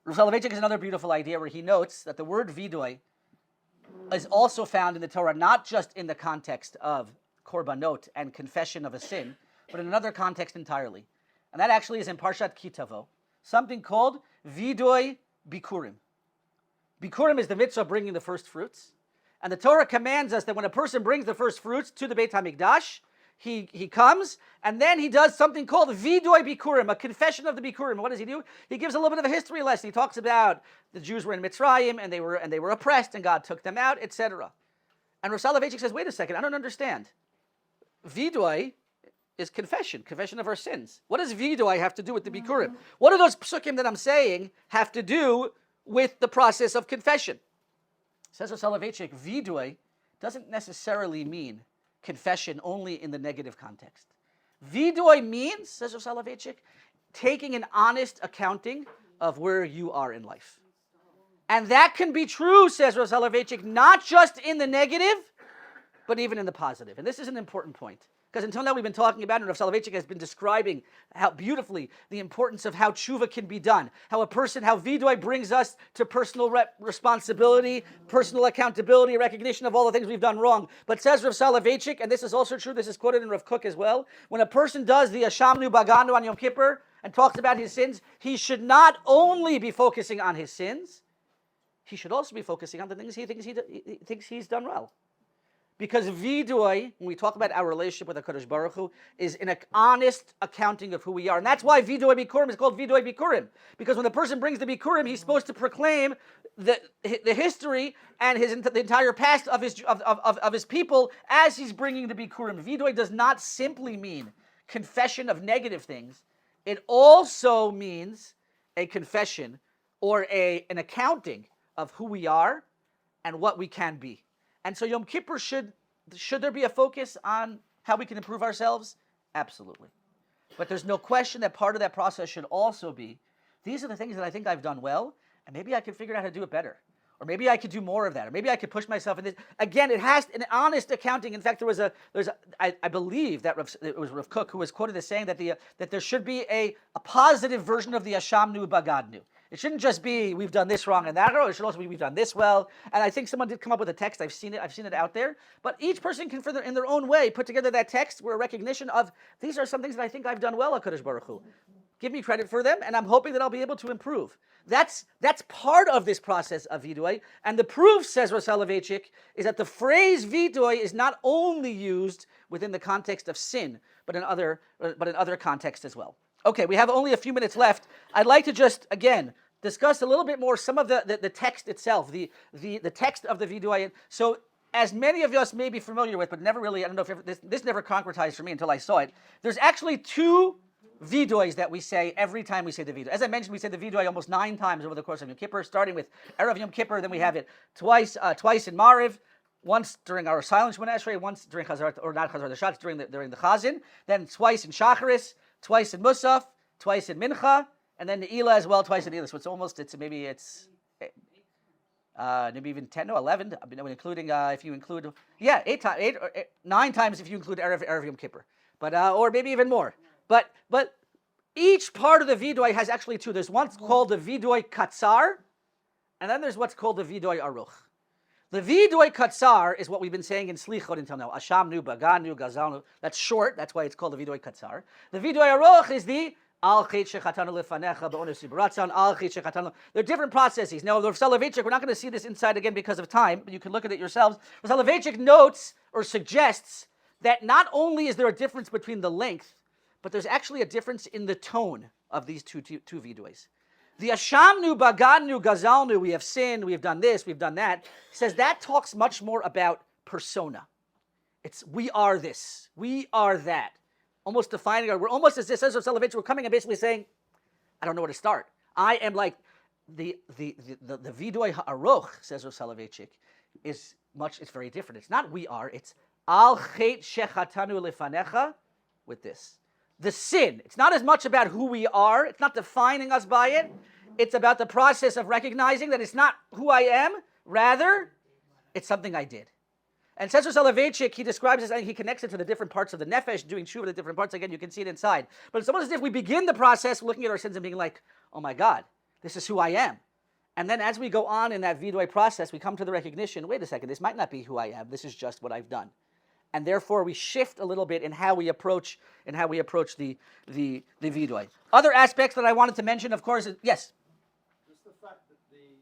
S1: Rav Soloveitchik has another beautiful idea where he notes that the word vidui is also found in the Torah, not just in the context of korbanot and confession of a sin, but in another context entirely. And that actually is in Parshat Kitavo, something called vidui bikurim. Bikurim is the mitzvah of bringing the first fruits. And the Torah commands us that when a person brings the first fruits to the Beit HaMikdash, he comes, and then he does something called vidui bikurim, a confession of the bikurim. What does he do? He gives a little bit of a history lesson. He talks about the Jews were in Mitzrayim, and they were oppressed, and God took them out, etc. And Rav Soloveitchik says, wait a second, I don't understand. vidui is confession of our sins. What does vidui have to do with the bikurim? What do those psukim that I'm saying have to do with the process of confession? Says Soloveitchik, vidui doesn't necessarily mean confession only in the negative context. Vidui means, says Soloveitchik, taking an honest accounting of where you are in life. And that can be true, says Soloveitchik, not just in the negative, but even in the positive. And this is an important point. Because until now we've been talking about, and Rav Soloveitchik has been describing how beautifully the importance of how tshuva can be done, how vidui brings us to personal responsibility, personal accountability, recognition of all the things we've done wrong. But says Rav Soloveitchik, and this is also true, this is quoted in Rav Kook as well, when a person does the Ashamnu Baganu on Yom Kippur and talks about his sins, he should not only be focusing on his sins, he should also be focusing on the things he thinks he's done well. Because vidui, when we talk about our relationship with HaKadosh Baruch Hu, is an honest accounting of who we are. And that's why vidui bikurim is called vidui bikurim. Because when the person brings the bikurim, he's supposed to proclaim the history and the entire past of his people as he's bringing the bikurim. Vidui does not simply mean confession of negative things. It also means a confession or an accounting of who we are and what we can be. And so Yom Kippur, should there be a focus on how we can improve ourselves? Absolutely. But there's no question that part of that process should also be, these are the things that I think I've done well, and maybe I can figure out how to do it better. Or maybe I could do more of that. Or maybe I could push myself in this. Again, it has an honest accounting. In fact, I believe that it was Rav Kook who was quoted as saying that there should be a positive version of the Ashamnu Bagadnu. It shouldn't just be we've done this wrong and that wrong. It should also be we've done this well. And I think someone did come up with a text. I've seen it out there. But each person can, in their own way, put together that text where a recognition of these are some things that I think I've done well, HaKadosh Baruch Hu. Give me credit for them, and I'm hoping that I'll be able to improve. That's part of this process of vidui. And the proof, says Rav Soloveitchik, is that the phrase vidui is not only used within the context of sin, but in other contexts as well. Okay, we have only a few minutes left. I'd like to just, again, discuss a little bit more some of the text itself, the text of the vidui. So, as many of us may be familiar with, but never really, I don't know if this never concretized for me until I saw it. There's actually two viduis that we say every time we say the vidui. As I mentioned, we say the vidui almost 9 times over the course of Yom Kippur, starting with Erev Yom Kippur, then we have it twice in Mariv, once during our silent Shemona Esrei, once during Chazar, or not Chazar the Shatz, during the Chazin, then twice in Shacharis, twice in Musaf, twice in Mincha, and then the Ila as well, twice in Ila. So maybe even 10, no, 11, including, if you include, 9 times if you include Erev Yom Kippur. But, or maybe even more. But each part of the vidui has actually 2. There's one called the vidui katsar, and then there's what's called the vidui aruch. The vidui katsar is what we've been saying in Slichot until now. Ashamnu, Baganu, Gazalnu. That's short. That's why it's called the vidui katsar. The vidui aruch is the al chet shechatanu lefanecha b'ones u'b'ratzon, al chet shechatanu. There are different processes. Now, Rav Soloveitchik, we're not going to see this inside again because of time, but you can look at it yourselves. Rav Soloveitchik notes or suggests that not only is there a difference between the length, but there's actually a difference in the tone of these two viduis. The Ashamnu, Bagadnu, Gazalnu, we have sinned, we have done this, we've done that. He says that talks much more about persona. It's we are this, we are that. Almost defining, we're almost, as it says of Soloveitchik, we're coming and basically saying, I don't know where to start. I am like the vidui ha'aruch, says Rav Soloveitchik, it's very different. It's not we are, it's al chet shechatanu lefanecha with this. The sin, it's not as much about who we are, it's not defining us by it, it's about the process of recognizing that it's not who I am, rather, it's something I did. And Cesar Soloveitchik, he describes this, and he connects it to the different parts of the nefesh, doing tshuva, the different parts. Again, you can see it inside. But it's almost as if we begin the process looking at our sins and being like, oh my God, this is who I am. And then as we go on in that vidui process, we come to the recognition, wait a second, this might not be who I am, this is just what I've done. And therefore, we shift a little bit in how we approach the vidui. Other aspects that I wanted to mention, of course, is, yes.
S3: Just the fact that the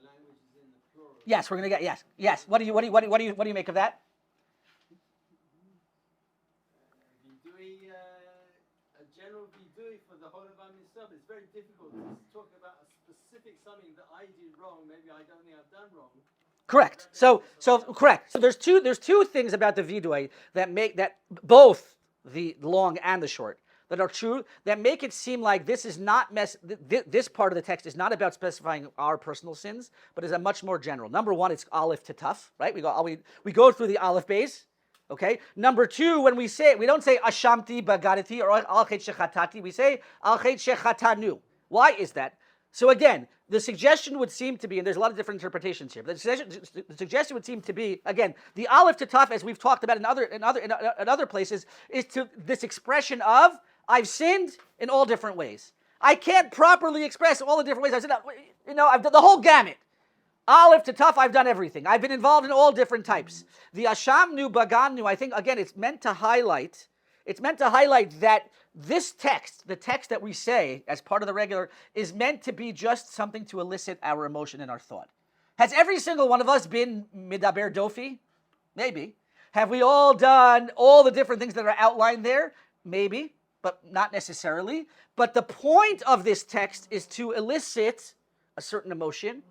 S3: language is in the plural.
S1: Yes, we're going to get yes. What do you make of that?
S3: Vidui, a general vidui for the whole of Am Yisrael. It's very difficult to talk about a specific something that I did wrong. Maybe I don't think I've done wrong.
S1: Correct. So correct. So there's two things about the vidui that make that both the long and the short that are true that make it seem like this is not this part of the text is not about specifying our personal sins, but is a much more general. Number one, it's aleph to taf, right? We go through the aleph base. Okay. Number two, when we say we don't say ashamti bagadati or al chet shechatati, we say al chet shechatanu. Why is that? So again, the suggestion would seem to be, and there's a lot of different interpretations here, but the suggestion would seem to be, again, the aleph to taf, as we've talked about in other places, is to this expression of I've sinned in all different ways. I can't properly express all the different ways I've sinned. I've done the whole gamut. Aleph to taf, I've done everything. I've been involved in all different types. The ashamnu baganu, I think, again, it's meant to highlight that this text, the text that we say as part of the regular, is meant to be just something to elicit our emotion and our thought. Has every single one of us been midaber dofi? Maybe. Have we all done all the different things that are outlined there? Maybe, but not necessarily. But the point of this text is to elicit a certain emotion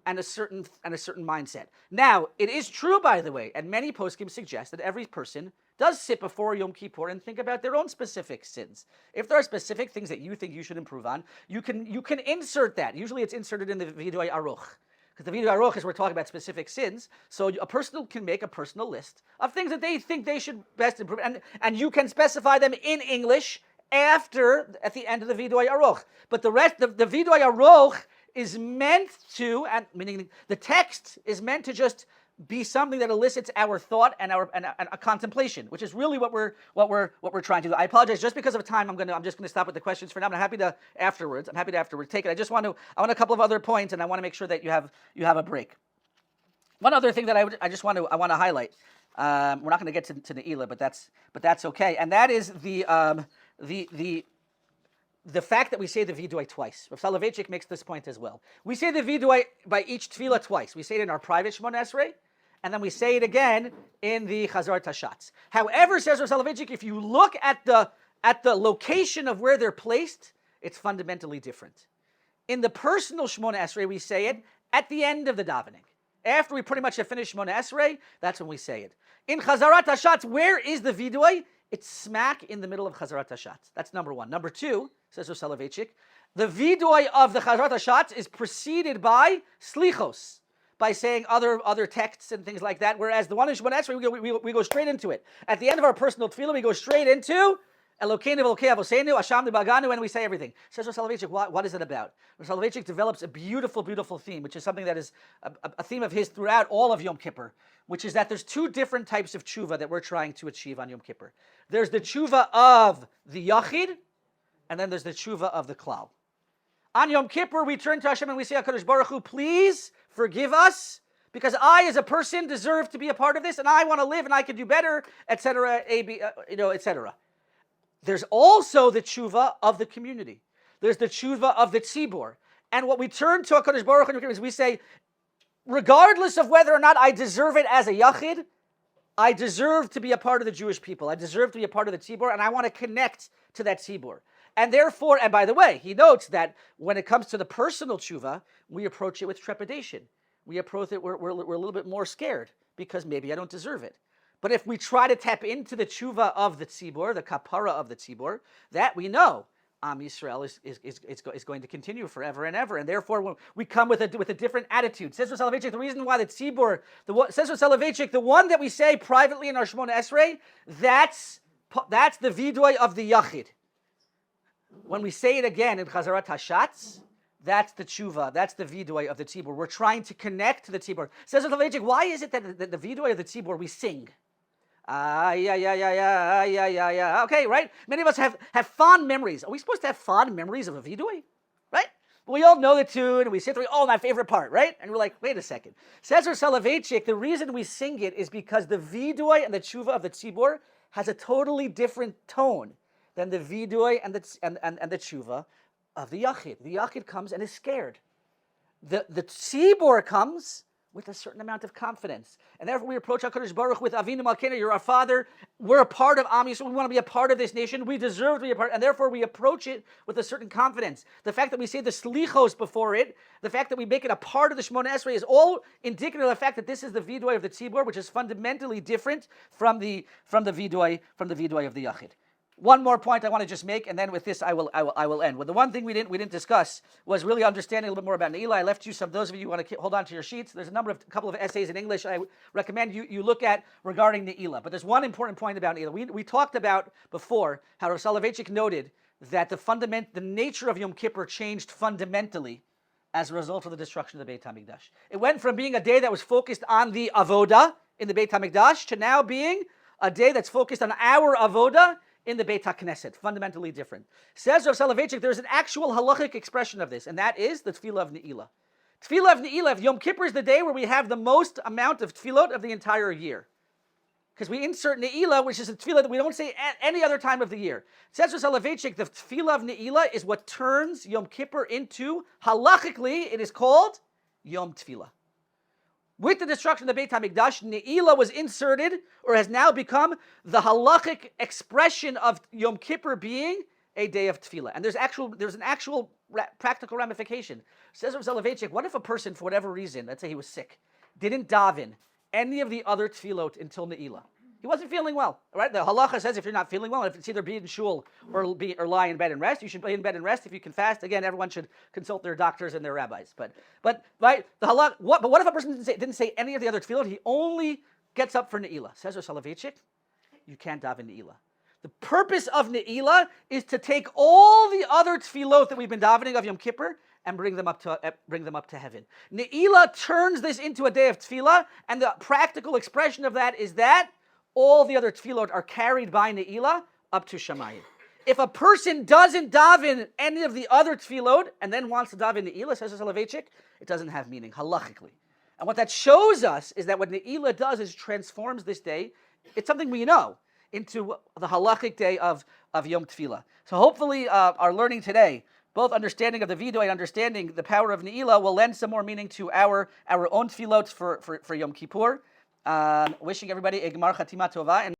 S1: and a certain mindset. Now, it is true, by the way, and many poskim suggest that every person does sit before Yom Kippur and think about their own specific sins. If there are specific things that you think you should improve on, you can insert that. Usually it's inserted in the Vidui Aruch. Because the Vidui Aruch is we're talking about specific sins. So a person can make a personal list of things that they think they should best improve. And you can specify them in English at the end of the Vidui Aruch. But the rest, the Vidui Aruch is meant to, and meaning the text is meant to just be something that elicits our thought and a contemplation, which is really what we're trying to do. I apologize, just because of time. I'm just gonna stop with the questions for now. I'm happy to afterwards take it. I want a couple of other points, and I want to make sure that you have a break. One other thing that I want to highlight. We're not going to get to the Ela, but that's okay, and that is the fact that we say the vidui twice. Rav Soloveitchik makes this point as well. We say the vidui by each tefillah twice. We say it in our private Shemona Esrei, and then we say it again in the Chazar Tashatz. However, says Rav Soloveitchik, if you look at the location of where they're placed, it's fundamentally different. In the personal Shemona Esrei, we say it at the end of the davening. After we pretty much have finished Shemona Esrei, that's when we say it. In Chazarat Hashatz, where is the vidui? It's smack in the middle of Chazarat Hashatz. That's number one. Number two, says Rav Soloveitchik, the vidui of the Chazarat Hashatz is preceded by slichos, by saying other texts and things like that, whereas the one in Shemona Esrei, we go straight into it. At the end of our personal tefillah, we go straight into Elokeinu v'Elokei Avosenu, Hashem Baganu, and we say everything. Says Rav Soloveitchik, what is it about? Rav Soloveitchik develops a beautiful, beautiful theme, which is something that is a theme of his throughout all of Yom Kippur, which is that there's two different types of tshuva that we're trying to achieve on Yom Kippur. There's the tshuva of the Yachid, and then there's the tshuva of the Klal. On Yom Kippur, we turn to Hashem and we say, HaKadosh Baruch Hu, please forgive us, because I, as a person, deserve to be a part of this, and I want to live, and I can do better, etc., etc. There's also the tshuva of the community. There's the tshuva of the tzibor. And what we turn to HaKadosh Baruch Hu is we say, regardless of whether or not I deserve it as a yachid, I deserve to be a part of the Jewish people. I deserve to be a part of the tzibor, and I want to connect to that tzibor. And therefore, and by the way, he notes that when it comes to the personal tshuva, we approach it with trepidation. We approach it, we're a little bit more scared, because maybe I don't deserve it. But if we try to tap into the tshuva of the tzibor, the kapara of the tzibor, that we know OUisrael is going to continue forever and ever, and therefore we come with a different attitude. Says Rav Soloveitchik, the reason why the tzibor, says Rav Soloveitchik, the one that we say privately in our Shemona Esrei, that's the vidui of the yachid. When we say it again in Chazarat Hashatz, that's the tshuva, that's the vidui of the tzibor. We're trying to connect to the tzibor. Says Rav Soloveitchik, why is it that the vidui of the tzibor we sing? Yeah. Okay, right? Many of us have fond memories. Are we supposed to have fond memories of a vidui? Right? We all know the tune, and we sit there, oh, my favorite part, right? And we're like, wait a second. Says Rav Soloveitchik, the reason we sing it is because the vidui and the tshuva of the tzibor has a totally different tone than the vidui and the tshuva of the yachid. The yachid comes and is scared. The tzibor comes with a certain amount of confidence. And therefore we approach HaKadosh Baruch with Avinu Malkeinu, you're our Father, we're a part of Am Yisrael, we want to be a part of this nation, we deserve to be a part, and therefore we approach it with a certain confidence. The fact that we say the Slichos before it, the fact that we make it a part of the Shemona Esrei is all indicative of the fact that this is the Vidoy of the Tzibor, which is fundamentally different from the Vidoy of the Yachid. One more point I want to just make, and then with this I will end. Well, the one thing we didn't discuss was really understanding a little bit more about Ne'ilah. I left you those of you who want to hold on to your sheets. There's a couple of essays in English I recommend you look at regarding Ne'ilah. But there's one important point about Ne'ilah. We talked about before how Rav Soloveitchik noted that the nature of Yom Kippur changed fundamentally as a result of the destruction of the Beit HaMikdash. It went from being a day that was focused on the avoda in the Beit HaMikdash to now being a day that's focused on our avoda in the Beit HaKnesset, fundamentally different. Says Rav Soloveitchik, there's an actual halachic expression of this, and that is the Tefillah of Ne'ilah. Tefillah of Ne'ilah, Yom Kippur is the day where we have the most amount of tefillot of the entire year. Because we insert Ne'ilah, which is a tefillah that we don't say at any other time of the year. Says Rav Soloveitchik, the Tefillah of Ne'ilah is what turns Yom Kippur into, halachically, it is called Yom Tefillah. With the destruction of the Beit HaMikdash, Ne'ilah was inserted, or has now become, the halachic expression of Yom Kippur being a day of tefillah. And there's an actual practical ramification. Says Rav Soloveitchik, what if a person, for whatever reason, let's say he was sick, didn't daven any of the other tefillot until Ne'ilah? He wasn't feeling well, right? The halacha says if you're not feeling well, if it's either be in shul or lie in bed and rest, you should be in bed and rest. If you can fast, again, everyone should consult their doctors and their rabbis. But right, the halach. But what if a person didn't say any of the other tefillot? He only gets up for Ne'ilah. Says Rav Soloveitchik, you can't daven Ne'ilah. The purpose of Ne'ilah is to take all the other tefillot that we've been davening of Yom Kippur and bring them up to heaven. Ne'ilah turns this into a day of tefillah, and the practical expression of that is that all the other tefillot are carried by Ne'ilah up to Shamayim. If a person doesn't daven any of the other tefillot and then wants to daven Ne'ilah, says Soloveitchik, it doesn't have meaning halachically. And what that shows us is that what Ne'ilah does is transforms this day, it's something we know, into the halachic day of Yom Tefillah. So hopefully our learning today, both understanding of the Vidoy and understanding the power of Ne'ilah, will lend some more meaning to our own tefillot for Yom Kippur. Wishing everybody a Gemar Chatima Tova.